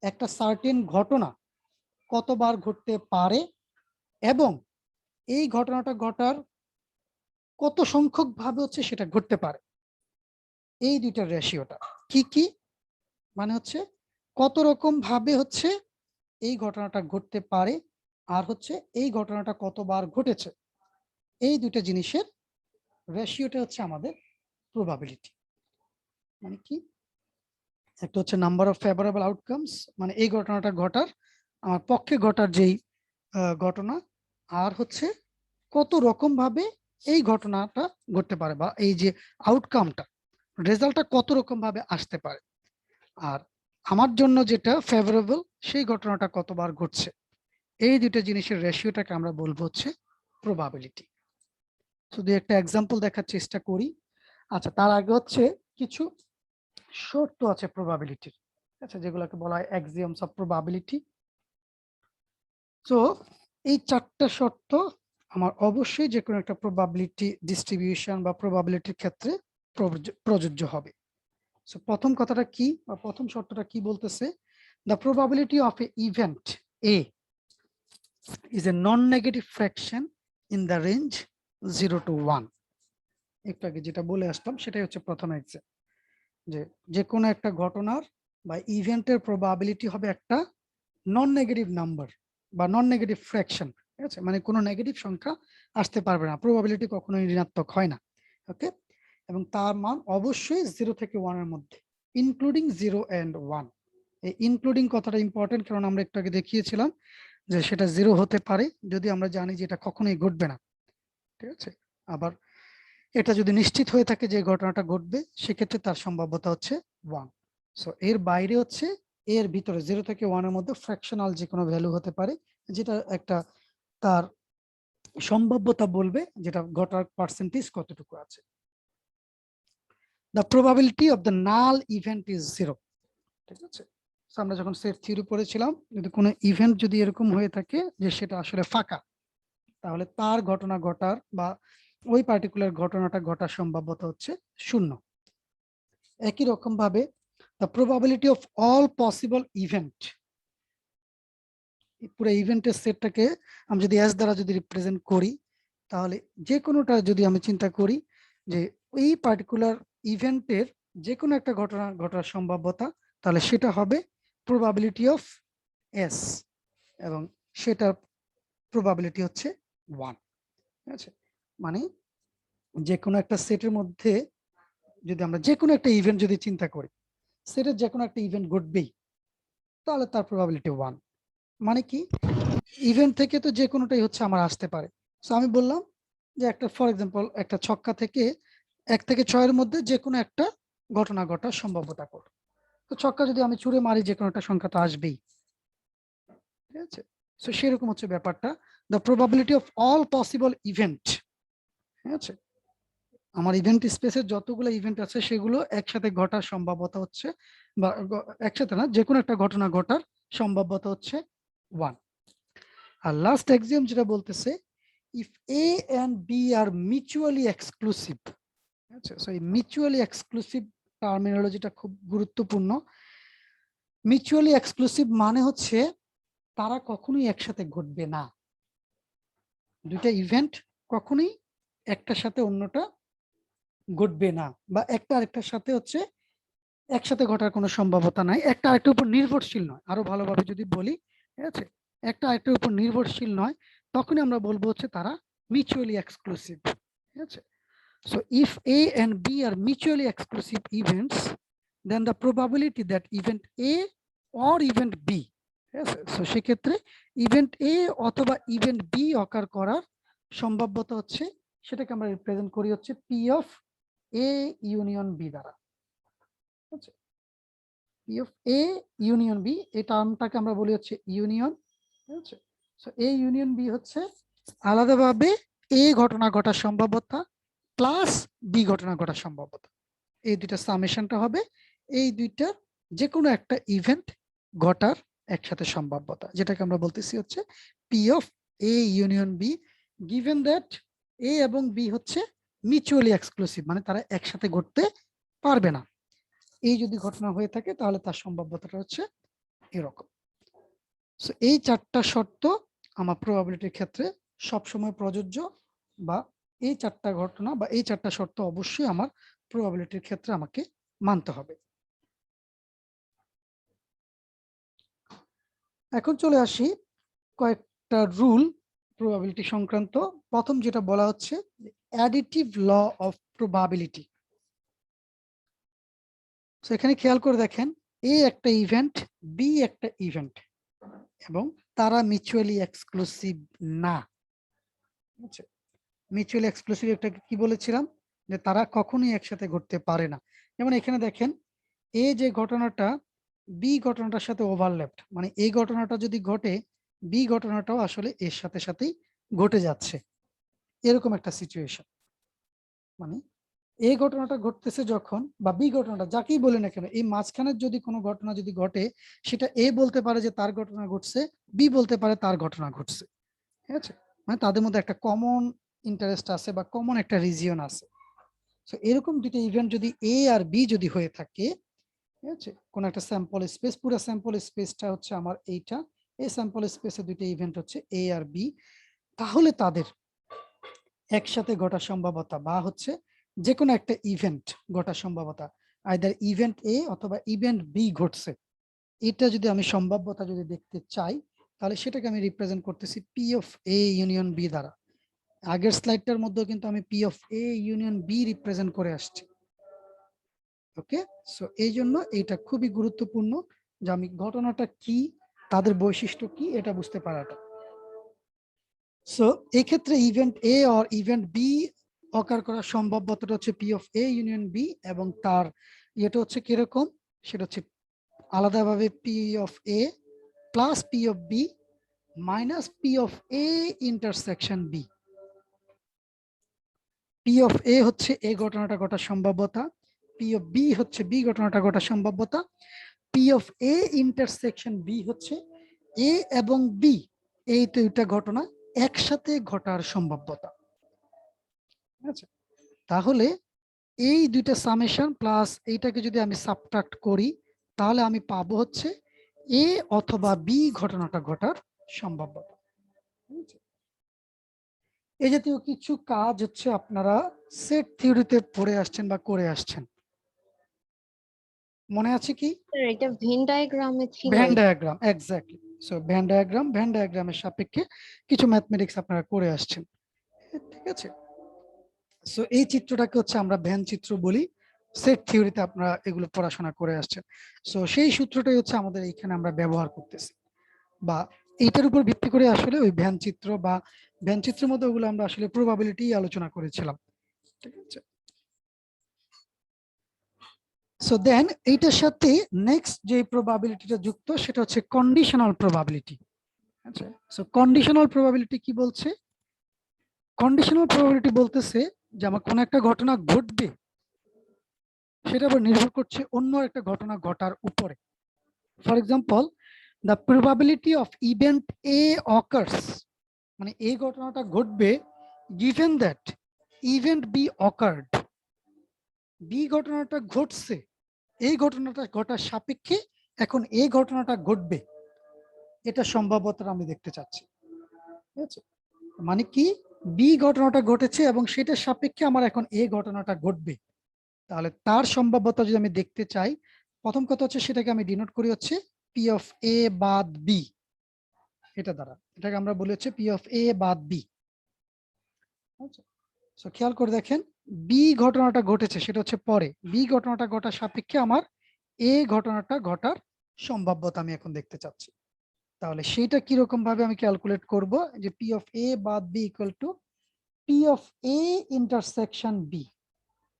একটা সার্টেন ঘটনা কতবার ঘটতে পারে এবং এই ঘটনাটা ঘটার কত সংখ্যক ভাবে হচ্ছে সেটা ঘটতে পারে। এই দুইটা রেশিওটা কি কি, মানে হচ্ছে কত রকম ভাবে হচ্ছে এই ঘটনাটা ঘটতে পারে আর হচ্ছে এই ঘটনাটা কতবার ঘটেছে, এই দুইটা জিনিসের রেশিওটা হচ্ছে আমাদের প্রবাবিলিটি। মানে কি? একটা হচ্ছে নাম্বার অফ ফেভারেবল আউটকামস, মানে এই ঘটনাটা ঘটার আমার পক্ষে ঘটার যেই ঘটনা, আর হচ্ছে কত রকম ভাবে এই ঘটনাটা ঘটতে পারে বা এই যে আউটকামটা রেজাল্টটা কত রকম ভাবে আসতে পারে, আর আমার জন্য যেটা ফেভারেবল সেই ঘটনাটা কতবার ঘটছে। এই দুটো জিনিসের রেশিওটাকে আমরা বলবো হচ্ছে প্রবাবিলিটি। শুধু একটা এক্সাম্পল দেখার চেষ্টা করি। আচ্ছা, তার আগে হচ্ছে কিছু শর্ত আছে প্রবাবিলিটির, আচ্ছা, যেগুলোকে বলা হয় অ্যাক্সিওমস অফ প্রবাবিলিটি। তো এই 4টা শর্ত আমার অবশ্যই যে কোনো একটা প্রবাবিলিটি ডিস্ট্রিবিউশন বা প্রবাবিলিটির ক্ষেত্রে প্রযোজ্য হবে। সো প্রথম কথাটা কি বা প্রথম শর্তটা কি বলতেছে? The probability of A event A is a non negative fraction in the range 0 to 1। একটু আগে যেটা বলে আসলাম সেটাই হচ্ছে প্রথম এক্সাম্পল, যে কোনো একটা ঘটনার বা ইভেন্টের প্রবাবিলিটি হবে একটা নন নেগেটিভ নাম্বার বা নন নেগেটিভ ফ্র্যাকশন। ঠিক আছে, মানে কোনো নেগেটিভ সংখ্যা আসতে পারবে না, প্রবাবিলিটি কখনোই ঋণাত্মক হয় না। ওকে, এবং তার মান অবশ্যই 0 থেকে 1 এর মধ্যে, ইনক্লুডিং 0 and 1। এই ইনক্লুডিং কথাটা ইম্পর্টেন্ট, কারণ আমরা একটু আগে দেখিয়েছিলাম যে সেটা 0 হতে পারে যদি আমরা জানি যে এটা কখনোই ঘটবে না। ঠিক আছে, আবার এটা যদি নিশ্চিত হয়ে থাকে যে ঘটনাটা ঘটবে, সেক্ষেত্রে তার সম্ভাব্যতা হচ্ছে 1। সো এর বাইরে হচ্ছে এর ভিতরে 0 থেকে 1 এর মধ্যে ফ্র্যাকশনাল যে কোনো ভ্যালু হতে পারে, যেটা একটা তার সম্ভাব্যতা বলবে যেটা ঘটার পার্সেন্টেজ কতটুকু আছে। The probability of the null event is 0। ঠিক আছে, So আমরা যখন সেট থিওরি পড়েছিলাম, যদি কোনো ইভেন্ট যদি এরকম হয়ে থাকে যে সেটা আসলে ফাঁকা, তাহলে তার ঘটনা ঘটার বা ওই পার্টিকুলার ঘটনাটা ঘটার সম্ভাব্যতা হচ্ছে 0। একই রকম ভাবে the probability of all possible event, পুরো ইভেন্টের সেটটাকে আমি যদি এস দ্বারা যদি রিপ্রেজেন্ট করি, তাহলে যে কোনোটা যদি আমি চিন্তা করি যে এই পার্টিকুলার ইভেন্টের যে কোনো একটা ঘটনা ঘটার সম্ভাব্যতা, তাহলে সেটা হবে প্রবাবিলিটি অফ এস, এবং সেটার প্রবাবিলিটি হচ্ছে 1। ঠিক আছে, মানে যে কোনো একটা সেটের মধ্যে যদি আমরা যে কোনো একটা ইভেন্ট যদি চিন্তা করি, সেটের যে কোনো একটা ইভেন্ট ঘটবেই, তাহলে তার প্রবাবিলিটি 1। মানে কি, ইভেন্ট থেকে তো যে কোনোটাই হচ্ছে আমার আসতে পারে। সো আমি বললাম যে একটা ফর এক্সাম্পল একটা ছক্কা থেকে 1 থেকে 6-এর মধ্যে যে কোনো একটা ঘটনা ঘটার সম্ভাব্যতা কত। তো ছক্কা যদি আমি ছুঁড়ে মারি, যে কোনো একটা সংখ্যা তো আসবেই। ঠিক আছে, সো সেরকম হচ্ছে ব্যাপারটা, the probability of all possible event. ঠিক আছে, আমার ইভেন্ট স্পেসে যতগুলো ইভেন্ট আছে সেগুলো একসাথে ঘটার সম্ভাব্যতা হচ্ছে, বা একসাথে না, যে কোনো একটা ঘটনা ঘটার সম্ভাব্যতা হচ্ছে 1। আর লাস্ট এক্সাম যেটা বলতেছে, if A and B are mutually exclusive. আচ্ছা, সো এই মিউচুয়ালি এক্সক্লুসিভ টার্মিনোলজিটা খুব গুরুত্বপূর্ণ। মিউচুয়ালি এক্সক্লুসিভ মানে হচ্ছে তারা কখনোই একসাথে ঘটবে না। দুইটা ইভেন্ট কখনোই একটার সাথে অন্যটা ঘটবে না, বা একটা আরেকটার সাথে হচ্ছে একসাথে ঘটার কোনো সম্ভাবনা নাই, একটা আরেকটার উপর নির্ভরশীল নয়। আরো ভালোভাবে যদি বলি, ঠিক আছে, একটা আরেকটার উপর নির্ভরশীল নয়, তখনই আমরা বলবো হচ্ছে তারা মিউচুয়ালি এক্সক্লুসিভ। ঠিক আছে, so if A and B are mutually exclusive events, then the probability that event A or event B, yes, so সেক্ষেত্রে ইভেন্ট A অথবা ইভেন্ট B অকার করার সম্ভাব্যতা হচ্ছে, সেটাকে আমরা রিপ্রেজেন্ট করি হচ্ছে P of A union B দ্বারা। আচ্ছা, P of A union B, এই টার্মটাকে আমরা বলি হচ্ছে ইউনিয়ন। ঠিক আছে, সো A ইউনিয়ন B হচ্ছে আলাদাভাবে A ঘটনা ঘটার সম্ভাব্যতা প্লাস বি ঘটনা ঘটার সম্ভাব্যতা, এই দুইটা সামেশনটা হবে এই দুইটার যে কোনো একটা ইভেন্ট ঘটার একসাথে সম্ভাব্যতা, যেটাকে আমরা বলতেছি হচ্ছে P of A union B, given that A এবং বি হচ্ছে মিউচুয়ালি এক্সক্লুসিভ, মানে তারা একসাথে ঘটতে পারবে না। এই যদি ঘটনা হয়ে থাকে তাহলে তার সম্ভাব্যতাটা হচ্ছে এরকম। সো এই 4টা শর্ত আমার প্রবাবিলিটির ক্ষেত্রে সবসময় প্রযোজ্য, বা এই 4টা ঘটনা বা এই 4টা শর্ত অবশ্যই আমার প্রবাবিলিটির ক্ষেত্রে আমাকে মানতে হবে। এখন চলে আসি কয়েকটা রুল প্রবাবিলিটি সংক্রান্ত। প্রথম যেটা বলা হচ্ছে additive law of probability. So এখানে খেয়াল করে দেখেন, এ একটা ইভেন্ট, বি একটা ইভেন্ট, এবং তারা মিউচুয়ালি এক্সক্লুসিভ না। আচ্ছা, মিউচুয়ালি এক্সক্লুসিভ একটা কি বলেছিলাম, যে তারা কখনোই একসাথে ঘটতে পারে না। যেমন এখানে দেখেন, এ যে ঘটনাটা বি ঘটনাটার সাথে ওভারল্যাপড, মানে এই ঘটনাটা যদি ঘটে, বি ঘটনাটাও আসলে এর সাথে সাথেই ঘটে যাচ্ছে, এরকম একটা সিচুয়েশন। মানে এই ঘটনাটা ঘটতেছে যখন, বা বি ঘটনাটা যাকেই বলি না কেন, এই মাঝখানের যদি কোনো ঘটনা যদি ঘটে, সেটা এ বলতে পারে যে তার ঘটনা ঘটছে, বি বলতে পারে তার ঘটনা ঘটছে। ঠিক আছে, মানে তাদের মধ্যে একটা কমন ইন্টারেস্ট আছে বা কমন একটা রিজিয়ন আছে। সো এরকম দুটো ইভেন্ট যদি এ আর বি যদি হয়ে থাকে, ঠিক আছে, কোন একটা স্যাম্পল স্পেস, পুরো স্যাম্পল স্পেসটা হচ্ছে আমার এইটা, এই স্যাম্পল স্পেসে দুটো ইভেন্ট হচ্ছে এ আর বি, তাহলে তাদের একসাথে ঘটার সম্ভাবতা বা হচ্ছে যে কোনো একটা ইভেন্ট ঘটার সম্ভাবতা, আইদার ইভেন্ট এ অথবা ইভেন্ট বি ঘটছে, এটা যদি আমি সম্ভাব্যতা যদি দেখতে চাই, তাহলে সেটাকে আমি রিপ্রেজেন্ট করতেছি P of A union B দ্বারা। আগের স্লাইডটার মধ্যেও কিন্তু আমি P of A union B represent করে আসছি। ওকে, সো এই জন্য এটা খুবই গুরুত্বপূর্ণ যে আমি ঘটনাটা কি, তাদের বৈশিষ্ট্য কি, এটা বুঝতে পারাটা। সো এই ক্ষেত্রে event A or event B occur করার সম্ভাব্যতাটা হচ্ছে P of A union B, এবং তার ইয়েটা হচ্ছে কিরকম, সেটা হচ্ছে আলাদাভাবে P of A plus P of B minus P of A intersection B. P of A হচ্ছে এ ঘটনাটা ঘটার সম্ভাব্যতা, পি অফ বি হচ্ছে বি ঘটনাটা ঘটার সম্ভাব্যতা, P of A intersection B হচ্ছে এ এবং বি এই দুইটা ঘটনা একসাথে ঘটার সম্ভাব্যতা। ঠিক আছে, তাহলে এই দুইটা সামেশন প্লাস এইটাকে যদি আমি সাবট্রাক্ট করি তাহলে আমি পাবো হচ্ছে এ অথবা বি ঘটনাটা ঘটার সম্ভাব্যতা। ঠিক আছে? এই জাতীয় কিছু কাজ হচ্ছে আপনারা সেট থিওরিতে পড়ে আসছেন বা করে আসছেন, মনে আছে কি? স্যার এটা ভেন ডায়াগ্রামে ছিল। Van diagram, exactly. So van ডায়াগ্রামের সাপেক্ষে কিছু ম্যাথমেটিক্স আপনারা করে আসছেন। ঠিক আছে, সো এই চিত্রটাকে হচ্ছে আমরা ভ্যান চিত্র বলি। সেট থিওরিতে আপনারা এগুলো পড়াশোনা করে আসছেন। সো সেই সূত্রটাই হচ্ছে আমাদের এইখানে আমরা ব্যবহার করতেছি, বা এইটার উপর ভিত্তি করে আসলে ওই ভ্যান চিত্র বা ভ্যান চিত্রের মধ্যে ওগুলো আমরা আসলে প্রবাবিলিটি আলোচনা করেছিলাম। ঠিক আছে, সো দেন এইটার সাথে নেক্সট যে প্রবাবিলিটিটা যুক্ত সেটা হচ্ছে কন্ডিশনাল প্রবাবিলিটি। আচ্ছা, সো কন্ডিশনাল প্রবাবিলিটি কি বলছে? কন্ডিশনাল প্রবাবিলিটি বলতেছে যে আমার কোন একটা ঘটনা ঘটবে সেটা আবার নির্ভর করছে অন্য একটা ঘটনা ঘটার উপরে। For example, the probability of event A occurs, মানে এই ঘটনাটা ঘটবে given that event B occurred, B ঘটনাটা ঘটছে, এই ঘটনাটা ঘটার সাপেক্ষে এখন এই ঘটনাটা ঘটবে, এটা সম্ভাব্যতা আমি দেখতে চাচ্ছি। ঠিক আছে, মানে কি বি ঘটনাটা ঘটেছে এবং সেটার সাপেক্ষে আমার এখন এই ঘটনাটা ঘটবে, তাহলে তার সম্ভাব্যতা যদি আমি দেখতে চাই, প্রথম কথা হচ্ছে সেটাকে আমি ডিনোট করি হচ্ছে পি অফ এ বাদ বি, এটা দ্বারা এটাকে আমরা বলি হচ্ছে পি অফ এ বাদ বি। সো খেয়াল করে দেখেন, বি ঘটনাটা ঘটেছে সেটা হচ্ছে পরে, বি ঘটনাটা ঘটার সাপেক্ষে আমার এ ঘটনাটা ঘটার সম্ভাব্যতা আমি এখন দেখতে চাচ্ছি। তাহলে সেইটা কিরকম ভাবে আমি ক্যালকুলেট করব, যে পি অফ এ বাদ B equal to P of A intersection B.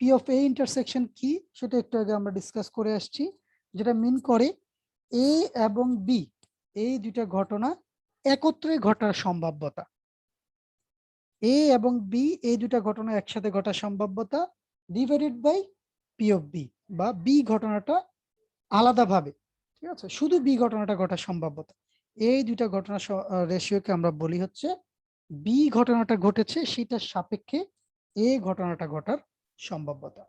P of A intersection কি সেটা একটু আগে আমরা ডিসকাস করে আসছি, যেটা মিন করে এ এবং বি এই দুইটা ঘটনা একত্রে ঘটার সম্ভাব্যতা। এ এবং বি এই দুটা ঘটনা একসাথে ঘটার সম্ভাব্যতা divided by P of B, বা বি ঘটনাটা আলাদাভাবে, ঠিক আছে, শুধু বি ঘটনাটা ঘটার সম্ভাব্যতা। এই দুইটা ঘটনা রেশিওকে আমরা বলি হচ্ছে বি ঘটনাটা ঘটেছে সেটার সাপেক্ষে এ ঘটনাটা ঘটার সম্ভাব্যতা।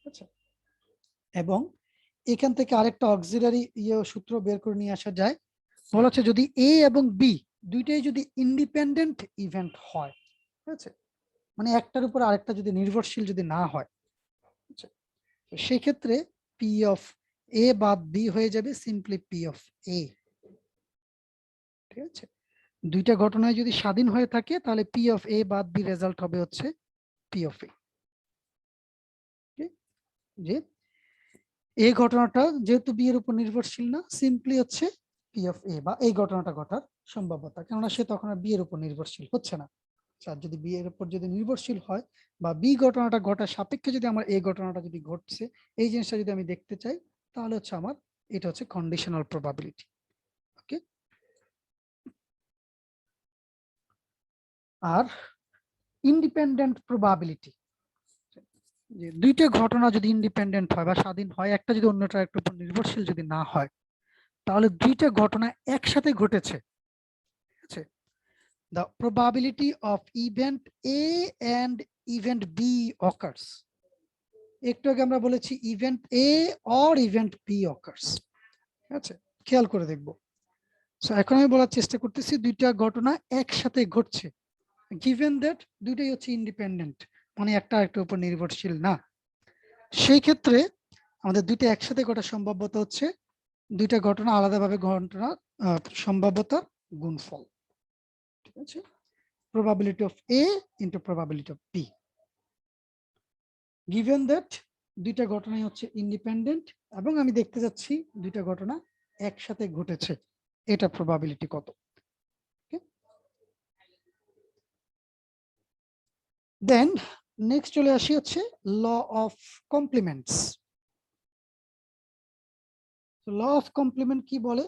আচ্ছা, এবং এখান থেকে আরেকটা অক্সিলারি সূত্র বের করে নিয়ে আসা যায়, বলা হচ্ছে যদি এ এবং বি দুইটাই যদি ইন্ডিপেন্ডেন্ট ইভেন্ট হয়, ঠিক আছে, মানে একটার উপর আরেকটা যদি নির্ভরশীল যদি না হয়, সেই ক্ষেত্রে পি অফ এ বাদ বি হয়ে যাবে সিম্পলি পি অফ এ। ঠিক আছে, দুইটা ঘটনায় যদি স্বাধীন হয়ে থাকে তাহলে পি অফ এ বাদ বি রেজাল্ট হবে হচ্ছে পি অফ এ। যে এই ঘটনাটা যেহেতু বি এর উপর নির্ভরশীল না, সিম্পলি হচ্ছে পি অফ এ, বা এই ঘটনাটা ঘটার সম্ভাব্যতা, কেননা সে তখন আর বি এর উপর নির্ভরশীল হচ্ছে না। আর যদি বি এর উপর যদি নির্ভরশীল হয় বা বি ঘটনাটা ঘটার সাপেক্ষে যদি আমার এই ঘটনাটা যদি ঘটছে, এই জিনিসটা যদি আমি দেখতে চাই, তাহলে হচ্ছে আমার এটা হচ্ছে কন্ডিশনাল প্রবাবিলিটি। ওকে, আর ইন্ডিপেন্ডেন্ট প্রবাবিলিটি, যে দুইটা ঘটনা যদি ইন্ডিপেন্ডেন্ট হয় বা স্বাধীন হয়, একটা যদি অন্যটার একটু উপর নির্ভরশীল যদি না হয়, তাহলে দুইটা ঘটনা একসাথে ঘটেছে। ঠিক আছে, the probability of event A and event B occurs, একটু আগে আমরা বলেছি event A or event B occurs। ঠিক আছে, খেয়াল করে দেখবো। সো এখন আমি বলার চেষ্টা করতেছি দুইটা ঘটনা একসাথে ঘটছে, গিভেন দ্যাট দুইটাই হচ্ছে ইন্ডিপেন্ডেন্ট, মানে একটা আরেকটার উপর নির্ভরশীল না। সেই ক্ষেত্রে আমাদের দুইটা একসাথে ঘটার সম্ভাব্যতা হচ্ছে দুইটা ঘটনা আলাদাভাবে ঘটনা সম্ভাব্যতার গুণফল। ঠিক আছে, probability of A into probability of B, given that দুইটা ঘটনাই হচ্ছে ইন্ডিপেন্ডেন্ট এবং আমি দেখতে যাচ্ছি দুইটা ঘটনা একসাথে ঘটেছে, এটা প্রবাবিলিটি কত। দেন নেক্সট চলে আসি হচ্ছে law of complements. Law of complement কি বলে,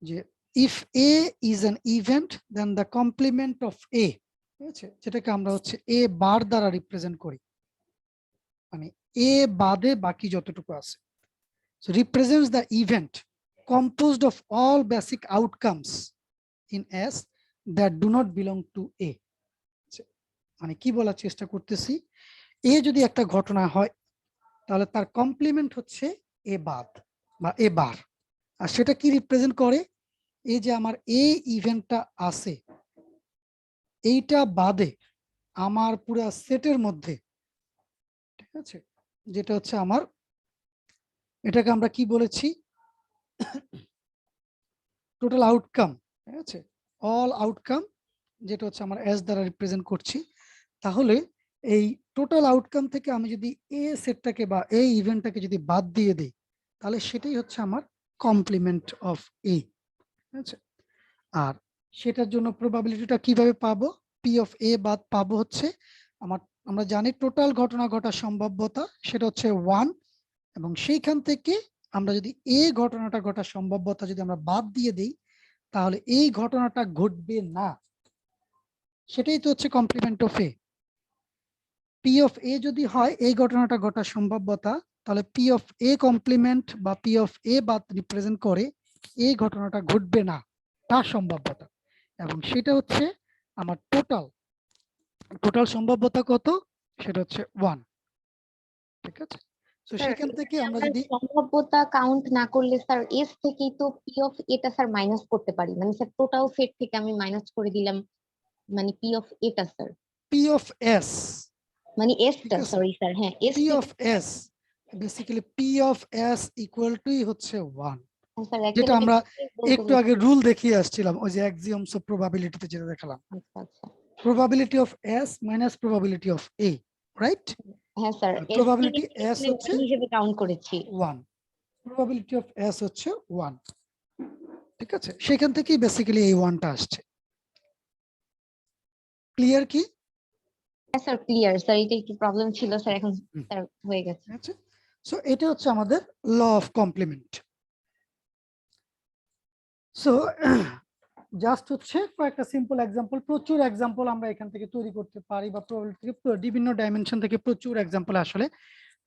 যে if A is an event then the complement of A, ঠিক আছে, যেটাকে আমরা হচ্ছে এ বার দ্বারা রিপ্রেজেন্ট করি, মানে এ বাদে বাকি যতটুকু আছে। So represents the event composed of all basic outcomes in S that do not belong to A. মানে কি বলার চেষ্টা করতেছি, এ যদি একটা ঘটনা হয় তাহলে তার কমপ্লিমেন্ট হচ্ছে এ বাদ বা এ বার, আর সেটা কি রিপ্রেজেন্ট করে, এই যে আমার এই ইভেন্টটা আছে এইটা বাদে আমার পুরো সেটের মধ্যে, ঠিক আছে, যেটা হচ্ছে আমার, এটাকে আমরা কি বলেছি, টোটাল আউটকাম, ঠিক আছে, অল আউটকাম, যেটা হচ্ছে আমার এস দ্বারা রিপ্রেজেন্ট করছি। তাহলে এই টোটাল আউটকাম থেকে আমি যদি এ সেটটাকে বা এই ইভেন্টটাকে যদি বাদ দিয়ে দিই তাহলে সেটাই হচ্ছে আমার কমপ্লিমেন্ট অফ এ, ঠিক আছে। আর সেটার জন্য প্রবাবিলিটিটা কিভাবে পাবো, পি অফ এ বাদ পাবো হচ্ছে আমরা জানি টোটাল ঘটনা ঘটার সম্ভাব্যতা সেটা হচ্ছে 1, এবং সেইখান থেকে আমরা যদি এ ঘটনাটা ঘটার সম্ভাব্যতা যদি আমরা বাদ দিয়ে দিই তাহলে এই ঘটনাটা ঘটবে না, সেটাই তো হচ্ছে complement of A. P of A যদি হয় এই ঘটনাটা ঘটার সম্ভাব্যতা, তাহলে পি অফ এ কমপ্লিমেন্ট বা পি অফ এ বাদ রিপ্রেজেন্ট করে এই ঘটনাটা ঘটবে না তার সম্ভাব্যতা, এবং সেটা হচ্ছে আমার টোটাল সম্ভাব্যতা কত, সেটা হচ্ছে 1, ঠিক আছে। তো স্যার সেখান থেকে আমরা আমরা যদি সম্ভাব্যতা কাউন্ট না করলে স্যার এস থেকেই তো পি অফ এটা স্যার মাইনাস করতে পারি, মানে স্যার টোটাল সেট থেকে আমি মাইনাস করে দিলাম মানে পি অফ এটা স্যার, পি অফ এস, মানে ঠিক এসটা, আছে, সরি স্যার, হ্যাঁ এস পি থেকে of S, basically P of S equal টুই হচ্ছে 1, স্যার যেটা অ্যাকচুয়ালি আমরা একটু আগে রুল দেখিয়ে আসছিলাম, ওই যে অ্যাক্সিওমস অফ প্রবাবিলিটিতে যেটা দেখালাম, আচ্ছা আচ্ছা, probability of S minus probability of A, right? হ্যাঁ স্যার এস Probability S হচ্ছে হিসেবে কাউন্ট করেছি। 1, probability of S হচ্ছে 1, ঠিক আছে, সেখান থেকেই বেসিক্যালি এই 1টা আসছে। ক্লিয়ার কি? হ্যাঁ স্যার ক্লিয়ার স্যার, এটা একটু প্রবলেম ছিল স্যার, এখন স্যার হয়ে গেছে। আচ্ছা, সো এটা হচ্ছে আমাদের law of complement. So just হচ্ছে কয়েকটা সিম্পল এক্সাম্পল, প্রচুর এক্সাম্পল আমরা এখান থেকে তৈরি করতে পারি, বা প্রবাবিলিটি থেকে বিভিন্ন ডাইমেনশন থেকে প্রচুর এক্সাম্পল আসলে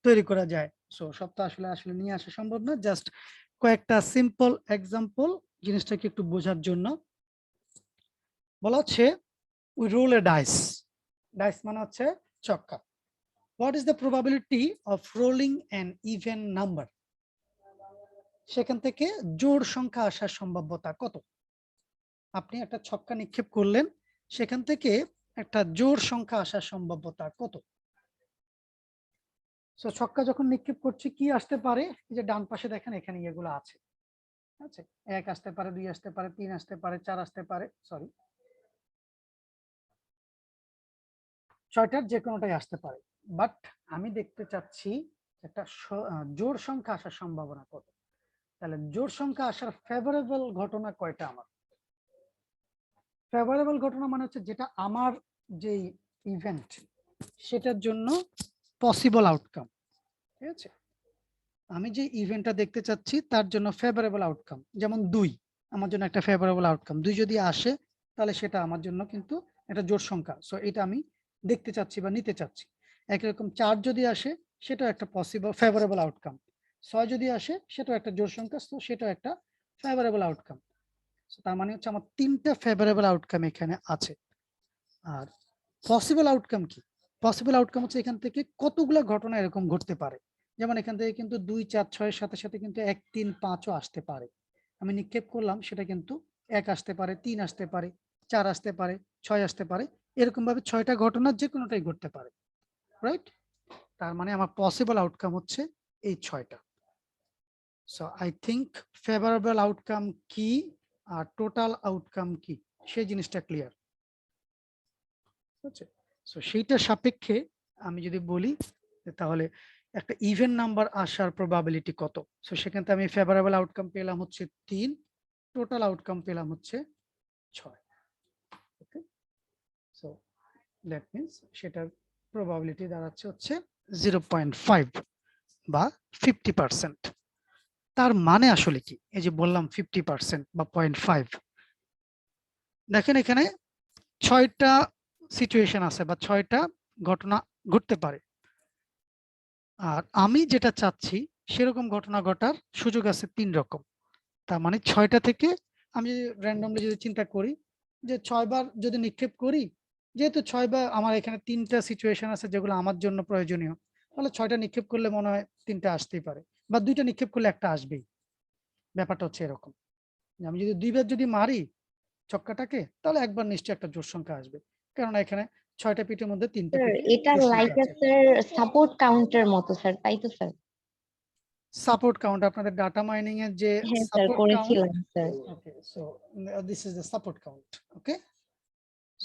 তৈরি করা যায়। সো সব তো আসলে নিয়ে আসা সম্ভব না, জাস্ট কয়েকটা সিম্পল এক্সাম্পল জিনিসটাকে একটু বোঝার জন্য বলা হচ্ছে we roll a dice, dice মানে হচ্ছে ছক্কা। What is the probability of rolling an even number, সেখান থেকে জোড় সংখ্যা আসার সম্ভাব্যতা কত। আপনি একটা ছক্কা নিক্ষেপ করলেন, সেখান থেকে একটা জোড় সংখ্যা আসার সম্ভাব্যতা কত। সো ছক্কা যখন নিক্ষেপ করছি কি আসতে পারে, এই যে ডান পাশে দেখেন এখানে এগুলো আছে, আচ্ছা 1 আসতে পারে, 2 আসতে পারে, 3 আসতে পারে, 4 আসতে পারে, সরি 6টার যে কোনোটাই আসতে পারে, বাট আমি দেখতে চাচ্ছি একটা জোড় সংখ্যা আসার সম্ভাবনা কত। তাহলে জোড় সংখ্যা আসার ফেভারেবল ঘটনা কয়টা আমার, ফেভারেবল ঘটনা মানে হচ্ছে যেটা আমার যে ইভেন্ট সেটার জন্য পসিবল আউটকাম, ঠিক আছে, আমি যে ইভেন্টটা দেখতে চাচ্ছি তার জন্য ফেভারেবল আউটকাম, যেমন 2 আমার জন্য একটা ফেভারেবল আউটকাম, 2 যদি আসে তাহলে সেটা আমার জন্য কিন্তু একটা জোড় সংখ্যা, সো এটা আমি দেখতে চাচ্ছি বা নিতে চাচ্ছি। একই রকম 4 যদি আসে সেটাও একটা পসিবল ফেভারেবল আউটকাম, 6 যদি আসে সেটাও একটা জোড় সংখ্যা, তো সেটাও একটা ফেভারেবল আউটকাম। তার মানে হচ্ছে আমার 3টা ফেভারেবল আউটকাম এখানে আছে। আর পসিবল আউটকাম কি, পসিবল আউটকাম হচ্ছে এখান থেকে কতগুলো ঘটনা এরকম ঘটতে পারে, যেমন এখান থেকে কিন্তু 2, 4, 6-এর সাথে সাথে কিন্তু 1, 3, 5ও আসতে পারে। আমি নিক্ষেপ করলাম সেটা কিন্তু 1 আসতে পারে, 3 আসতে পারে, 4 আসতে পারে, 6 আসতে পারে, এরকম ভাবে 6টা ঘটনা যে কোনোটাই ঘটতে পারে, রাইট। তার মানে আমার পসিবল আউটকাম হচ্ছে এই 6টা। So I think favourable outcome কি আর টোটাল আউটকাম কি সেই জিনিসটা ক্লিয়ার আছে। সো সেইটা সাপেক্ষে আমি যদি বলি তাহলে একটা ইভেন নাম্বার আসার প্রবাবিলিটি কত, সো সেখান থেকে আমি ফেভারেবল আউটকাম পেলাম হচ্ছে 3, টোটাল আউটকাম পেলাম হচ্ছে 6, ওকে। সো দ্যাট মিন্স সেটার প্রবাবিলিটি দাঁড়াচ্ছে হচ্ছে 0.5 বা 50%। তার মানে আসলে কি? এই যে বললাম 50% বা 0.5, দেখেন এখানে 6টা সিচুয়েশন আছে বা 6টা ঘটনা ঘটতে পারে, আর আমি যেটা চাচ্ছি সেরকম ঘটনা ঘটার সুযোগ আছে 3 রকম। তার মানে 6টা থেকে আমি র্যান্ডমলি যদি চিন্তা করি যে 6 বার যদি নিক্ষেপ করি, যেহেতু 6 বার আমার এখানে 3টা সিচুয়েশন আছে যেগুলো আমার জন্য প্রয়োজনীয়, তাহলে 6টা নিক্ষেপ করলে মনে হয় 3টা আসতেই পারে, বা 2টা নিক্ষেপ করলে একটা আসবেই। ব্যাপারটা হচ্ছে এরকম, যে আমি যদি 2 বার যদি মারি ছক্কাটাকে, তাহলে একবার নিশ্চয়ই একটা জোড় সংখ্যা আসবে, কেননা এখানে 6টা পিঠের মধ্যে 3টে স্যার পিঠে এটা জোড় লাইক সংখ্যা আছে। স্যার সাপোর্ট কাউন্টের মতো স্যার, তাই তো স্যার? সাপোর্ট কাউন্ট আপনাদের ডাটা মাইনিং এর যে হ্যাঁ স্যার, সাপোর্ট কাউন্ট, করেছিলাম sir. Okay, so this is the support count. Okay,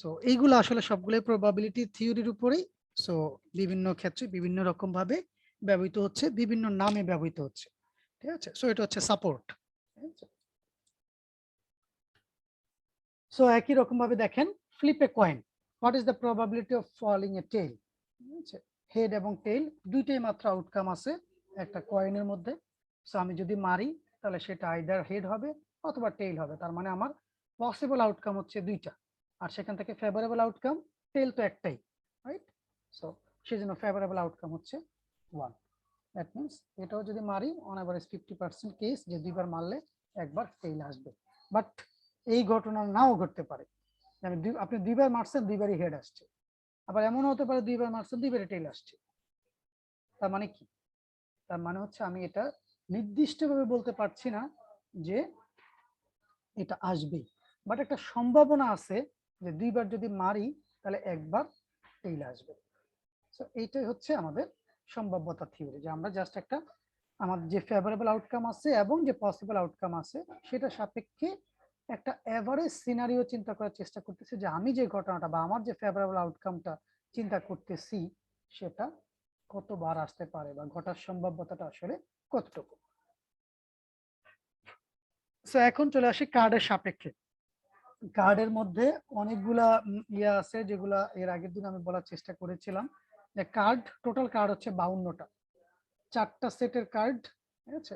so এইগুলো আসলে সবগুলোই প্রবাবিলিটি থিওরির উপরেই, সো বিভিন্ন ক্ষেত্রে বিভিন্ন রকম ভাবে ব্যবহৃত হচ্ছে, বিভিন্ন নামে ব্যবহৃত হচ্ছে, ঠিক আছে? সো এটা হচ্ছে সাপোর্ট। সো একই রকম ভাবে দেখেন flip a coin, what is the probability of falling a tail? Head এবং টেল দুইটাই মাত্র আউটকাম আছে একটা কয়েনের মধ্যে। সো আমি যদি মারি তাহলে সেটা আইদার হেড হবে অথবা টেল হবে, তার মানে আমার পসিবল আউটকাম হচ্ছে 2টা, আর সেখান থেকে ফেভারেবল আউটকাম, টেল তো একটাই, রাইট? সো সেজন্য ফেভারেবল আউটকাম হচ্ছে 1। দ্যাট মিনস এটাও যদি মারি অন এভারেজ 50% কেস যে 2বার মারলে একবার টেল আসবে, বাট এই ঘটনা নাও ঘটতে পারে। আপনি 2বার মারছেন 2বারই হেড আসছে, আবার এমন হতে পারে 2বার মারছেন 2বারই টেল আসছে। তার মানে কি? তার মানে হচ্ছে আমি এটা নির্দিষ্টভাবে বলতে পারছি না যে এটা আসবে, বাট একটা সম্ভাবনা আছে যে 2বার যদি মারি তাহলে একবার টেইল আসবে। সো এইটাই হচ্ছে আমাদের সম্ভাব্যতা থিওরি, যে আমরা জাস্ট একটা আমাদের যে ফেভারেবল আউটকাম আছে এবং যে পসিবল আউটকাম আছে সেটা সাপেক্ষে একটা এভারেজ সিনারিও চিন্তা করার চেষ্টা করতেছি, যে আমি যে ঘটনাটা বা আমার যে ফেভারেবল আউটকামটা চিন্তা করতেছি সেটা কতবার আসতে পারে বা ঘটার সম্ভাব্যতাটা আসলে কতটুকু। সো এখন চলে আসি কার্ডের সাপেক্ষে। কার্ডের মধ্যে অনেকগুলা ইয়ে আছে যেগুলা এর আগের দিন আমি বলার চেষ্টা করেছিলাম, যে কার্ড, টোটাল কার্ড হচ্ছে 52টা, 4টা সেটের কার্ড, ঠিক আছে?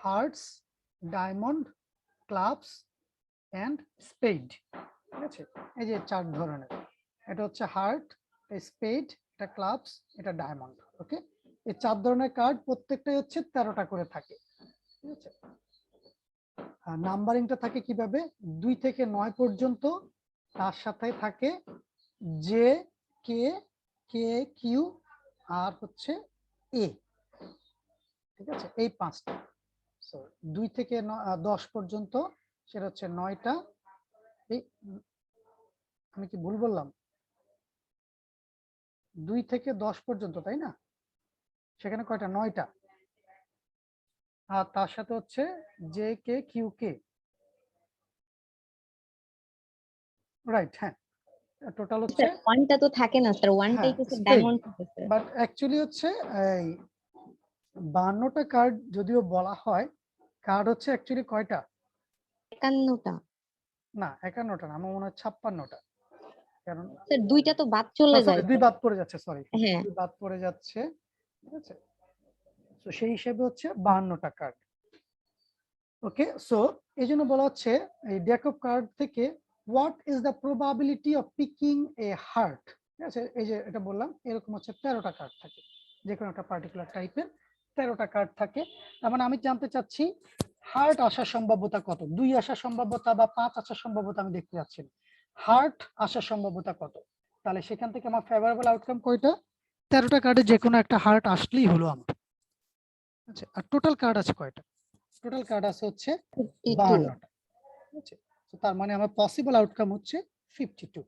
Hearts, diamond, clubs and spade, ঠিক আছে? এই যে 4 ধরনের, এটা হচ্ছে হার্ট, স্পেড, এটা ক্লাবস, এটা ডায়মন্ড। ওকে, এই 4 ধরনের কার্ড প্রত্যেকটাই হচ্ছে 13টা করে থাকে, ঠিক আছে? আর নাম্বারিংটা থাকে কিভাবে? 2 থেকে 9 পর্যন্ত, তার সাথে থাকে জে, কে, কে, কিউ আর হচ্ছে এ, ঠিক আছে? এই 5টা। সো 2 থেকে 10 পর্যন্ত সেটা হচ্ছে 9টা। এই আমি কি ভুল বললাম? 2 থেকে 10 পর্যন্ত, তাই না? সেখানে কয়টা? 9টা। আর তার সাথে হচ্ছে জে, কে, কিউ, কে, রাইট? হ্যাঁ, টোটাল হচ্ছে, স্যার ওয়ানটা তো থাকে না স্যার, ওয়ানটাই হ্যাঁ, তো স্যার স্পেড। ডায়মন্ড থাকে স্যার। বাট অ্যাকচুয়ালি হচ্ছে এই 52টা কার্ড যদিও বলা হয়, কার্ড হচ্ছে অ্যাকচুয়ালি কয়টা? 51টা না, 51টা না, আমার মনে হয় 56টা। কারণ স্যার, 2টা তো বাদ চলে সরি, যায় 2 স্যার। বাদ পড়ে যাচ্ছে, সরি, হ্যাঁ 2 বাদ পড়ে যাচ্ছে, ঠিক আছে? তো সেই হিসেবে হচ্ছে 52টা কার্ড। ওকে, সো এই জন্য বলা হচ্ছে এই ডেক অফ কার্ড থেকে what is the probability of picking a heart, ঠিক আছে? এই যে এটা বললাম, এরকম হচ্ছে 13টা কার্ড থাকে, যে কোনো একটা পার্টিকুলার টাইপের 13টা কার্ড থাকে। তার মানে আমি জানতে চাচ্ছি হার্ট আসার সম্ভাব্যতা কত, 2 আসার সম্ভাব্যতা বা 5 আসার সম্ভাব্যতা আমি দেখতে যাচ্ছি না, হার্ট আসার সম্ভাব্যতা কত। তাহলে সেখান থেকে আমার ফেভারেবল আউটকাম কয়টা? 13টা কার্ডে যে কোনো একটা হার্ট আসলেই হলো আমার। আচ্ছা, আর টোটাল কার্ড আছে কয়টা? টোটাল কার্ড আছে হচ্ছে 52। 52টা, ঠিক আছে? তো তার মানে আমার পসিবল আউটকাম হচ্ছে 52।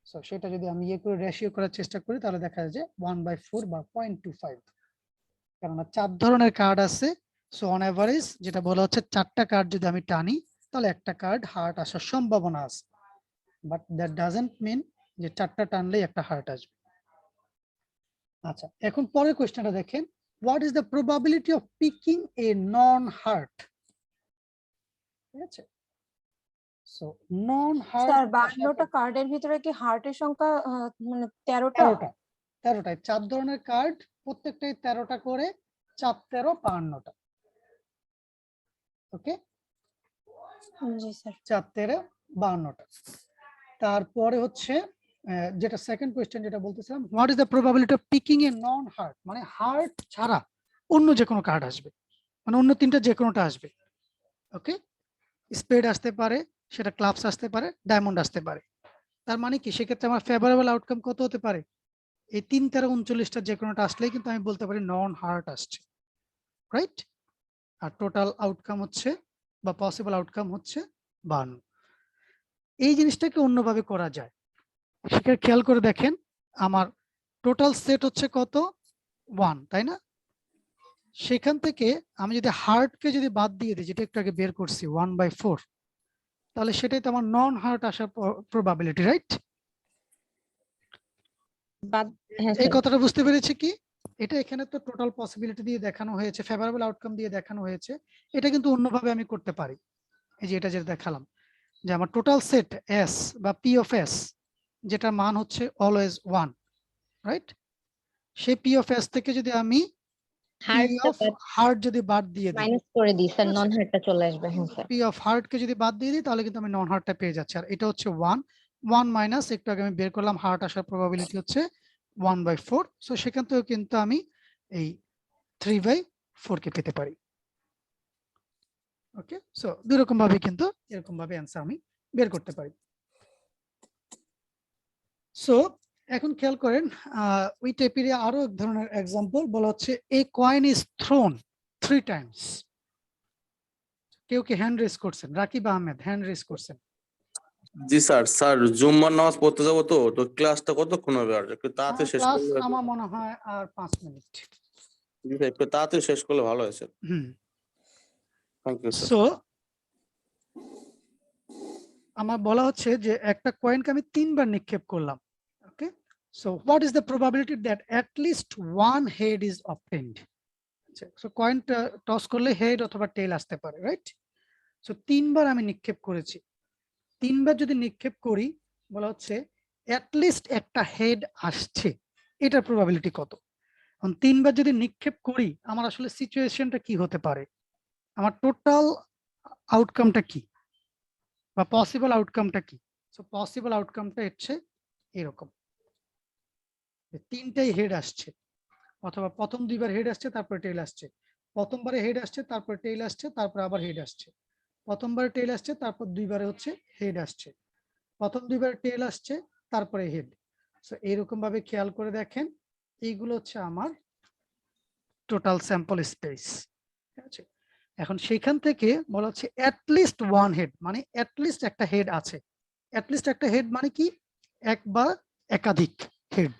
সো সেটা যদি আমি ইয়ে করে রেশিও করার চেষ্টা করি তাহলে দেখা যায় যে 1/4 বা 0.25, কেননা 4 ধরনের কার্ড আছে। সো অন এভারেজ যেটা বলা হচ্ছে 4টা কার্ড যদি আমি টানি তাহলে একটা কার্ড হার্ট আসার সম্ভাবনা আছে, বাট দ্যাট ডাজন্ট মিন যে 4টা টানলেই একটা হার্ট আসবে। আচ্ছা, এখন পরের কোশ্চেনটা দেখেন, what is the probability of picking a non heart, ঠিক আছে? সো নন হার্ট স্যার 52টা কার্ডের ভিতরে কি হার্টের সংখ্যা মানে 13টা? 13টা, 13টায় 4 ধরনের কার্ড, প্রত্যেকটাই 13টা করে, 4 13 52টা। ওকে, জি স্যার। 4×52টা। তারপরে হচ্ছে যেটা সেকেন্ড কোয়েশ্চেন যেটা বলতেছিলাম, what is the probability of picking a non heart, মানে হার্ট ছাড়া অন্য যে কোনো কার্ড আসবে, মানে অন্য তিনটা যে কোনোটা আসবে। ওকে, স্পেড আসতে পারে, সেটা ক্লাবস আসতে পারে, ডায়মন্ড আসতে পারে। তার মানে কি সেক্ষেত্রে আমার ফেভারেবল আউটকাম কত হতে পারে? এই 3, 13, 39টা যে কোনোটা আসলেই কিন্তু আমি বলতে পারি নন হার্ট আসছে, রাইট? আর টোটাল আউটকাম হচ্ছে বা পসিবল আউটকাম হচ্ছে 52। এই জিনিসটাকে অন্যভাবে করা যায়, সেটা খেয়াল করে দেখেন। আমার টোটাল সেট হচ্ছে কত? 1, তাই না? সেখান থেকে আমি যদি হার্টকে যদি বাদ দিয়ে দিই, যেটা একটু আগে বের করছি 1/4, তাহলে সেটাই তো আমার নন হার্ট আসার প্রবাবিলিটি, রাইট? হ্যাঁ এই স্যার। কথাটা বুঝতে পেরেছি কি? এটা এখানে তো টোটাল পসিবিলিটি দিয়ে দেখানো হয়েছে, ফেভারেবল আউটকাম দিয়ে দেখানো হয়েছে। এটা কিন্তু অন্যভাবে আমি করতে পারি। এই যে এটা যেটা দেখালাম, যে আমার টোটাল সেট এস বা পি অফ এস, যেটা মান হচ্ছে অলওয়েজ 1, রাইট? সেই পি অফ এস থেকে যদি আমি পি অফ হার্ট যদি বাদ দিয়ে দিই, মাইনাস করে দিই স্যার, নন হার্টটা চলে আসবে। হ্যাঁ স্যার। পি অফ হার্টকে যদি বাদ দিয়ে দিই, তাহলে কিন্তু আমি নন হার্টটা পেয়ে যাচ্ছি। আর এটা হচ্ছে 1 মাইনাস একটু আগে আমি বের করলাম হার্ট আসার প্রবাবিলিটি হচ্ছে 1/4। সো সেখান থেকেও কিন্তু আমি এই 3/4 কে পেতে পারি। ওকে, সো দুই রকম ভাবে কিন্তু এরকম ভাবে অ্যান্সার আমি বের করতে পারি। সো এখন খেয়াল করেন, ওই টাইপের আরো এক ধরনের এক্সাম্পল বলা হচ্ছে, a coin is thrown 3 times. কেউ কি হ্যান্ড রেজ করছেন? রাকিব আহমেদ হ্যান্ড রেজ করছেন। জি স্যার। স্যার জুম্মার নামাজ পড়তে যাবো, তো ক্লাসটা কতক্ষণ হবে? আর একটু তাড়াতাড়ি শেষ ক্লাস করলে আমার মনে হয় আর 5 মিনিট। জি স্যার, একটু তাড়াতাড়ি শেষ করলে ভালো হয় sir. Thank you sir. So আমার বলা হচ্ছে যে একটা কয়েনকে আমি 3 বার নিক্ষেপ করলাম। Okay, so what is the probability that at least 1 head is obtained? So কয়েনটা টস করলে হেড অথবা টেল আসতে পারে, রাইট? সো 3 বার আমি নিক্ষেপ করেছি। 3 বার যদি নিক্ষেপ করি, বলা হচ্ছে অ্যাট লিস্ট একটা হেড আসছে, এটার প্রবাবিলিটি কত? এখন 3 বার যদি নিক্ষেপ করি, আমার আসলে সিচুয়েশনটা কি হতে পারে, আমার টোটাল আউটকামটা কি বা পসিবল আউটকামটা কি? সো পসিবল আউটকামটা হচ্ছে এরকম, 3টাই হেড আসছে, অথবা প্রথম 2 বার হেড আসছে তারপরে টেল আসছে, প্রথমবারে হেড আসছে তারপরে টেল আসছে, তারপরে আবার হেড আসছে, প্রথমবারে টেল আসছে তারপর 2 বারে হচ্ছে হেড আসছে, প্রথম 2 বারে টেল আসছে তারপরে হেড। সো এইরকম ভাবে খেয়াল করে দেখেন, এইগুলো হচ্ছে আমার টোটাল স্যাম্পল স্পেস, ঠিক আছে? এখন সেখান থেকে বলা হচ্ছে অ্যাট লিস্ট 1 হেড, মানে অ্যাট লিস্ট একটা হেড আছে। অ্যাট লিস্ট একটা হেড মানে কি? এক বা একাধিক হেড।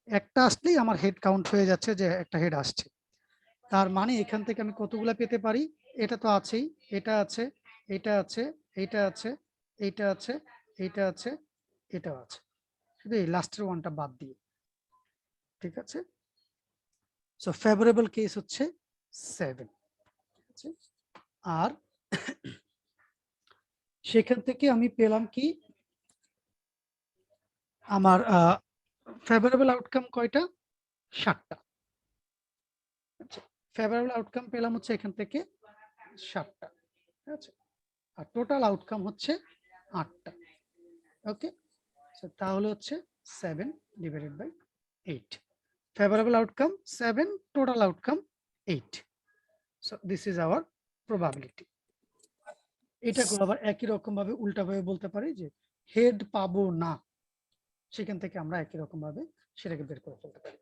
একটা আসলেই আমার হেড কাউন্ট হয়ে যাচ্ছে যে একটা হেড আসছে। তার মানে এখান থেকে আমি কতগুলা পেতে পারি? এটা তো আছেই, এটা আছে, এটা আছে, এটা আছে, এইটা আছে, এইটা আছে, এটাও আছে, শুধু এই লাস্টের ওয়ানটা বাদ দিয়ে, ঠিক আছে? সো ফেভারেবল কেস হচ্ছে 7, ঠিক আছে? আর সেখান থেকে আমি পেলাম কি, আমার ফেভারেবল আউটকাম কয়টা? 7টা। ফেভারেবল আউটকাম পেলাম হচ্ছে এখান থেকে 7টা, ঠিক আছে? আর টোটাল আউটকাম হচ্ছে 8টা। ওকে, সো তাহলে হচ্ছে 7/8। Favourable outcome 7, total outcome 8। So this is our probability. এটাকে আবার একই রকম ভাবে উল্টাভাবে বলতে পারি যে হেড পাবো না, সেখান থেকে আমরা একই রকম ভাবে সেটাকে বের করে ফেলতে পারি।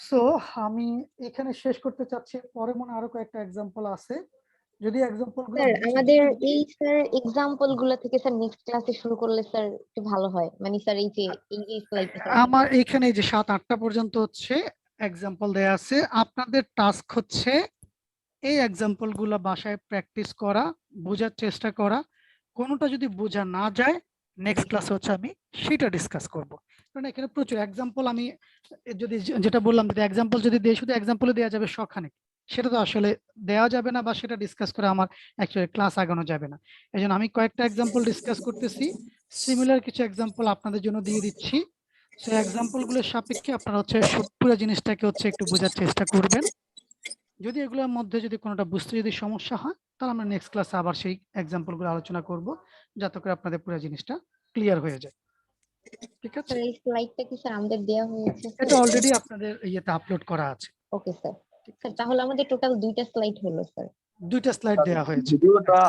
সো আমি এখানে শেষ করতে চাচ্ছি, পরে মনে আরো কয়েকটা এক্সাম্পল আছে, যদি এক্সাম্পল গুলো স্যার আমাদের এই স্যার এক্সাম্পল গুলো থেকে স্যার নেক্সট ক্লাসে শুরু করলে স্যার একটু ভালো হয়, মানে স্যার এই যে স্লাইডটা আমার এখানে যে 7-8টা পর্যন্ত হচ্ছে এক্সাম্পল দেয়া আছে। আপনাদের টাস্ক হচ্ছে এই এক্সাম্পল গুলো বাসায় প্র্যাকটিস করা, বোঝার চেষ্টা করা। কোনোটা যদি বোঝা না যায়, নেক্সট ক্লাসে হচ্ছে আমি সেটা ডিসকাস করব। কারণ এখানে প্রচুর এক্সাম্পল, আমি যদি যেটা বললাম, যদি এক্সাম্পল যদি দেই, শুধু এক্সাম্পলে দেওয়া যাবে শখানেক, সেটা তো আসলে দেওয়া যাবে না, বা সেটা ডিসকাস করে আমার অ্যাকচুয়ালি ক্লাস আগানো যাবে না। এই জন্য আমি কয়েকটা এক্সাম্পল ডিসকাস করতেছি, সিমিলার কিছু এক্সাম্পল আপনাদের জন্য দিয়ে দিচ্ছি। সেই এক্সাম্পল গুলোর সাপেক্ষে আপনারা হচ্ছে পুরো জিনিসটাকে হচ্ছে একটু বোঝার চেষ্টা করবেন। যদি এগুলোর মধ্যে যদি কোনোটা বুঝতে যদি সমস্যা হয় তাহলে আমরা নেক্সট ক্লাসে আবার সেই এক্সাম্পল গুলো আলোচনা করব, যাতে করে আপনাদের পুরো জিনিসটা ক্লিয়ার হয়ে যায়। ঠিক আছে, স্যার এই স্লাইডটা কি স্যার আমাদের দেওয়া হয়েছে? এটা অলরেডি আপনাদের ইয়েতে আপলোড করা আছে। Okay sir. স্যার তাহলে আমাদের টোটাল 2টা স্লাইড হলো স্যার। 2টা স্লাইড দেওয়া হয়েছে। ভিডিওটা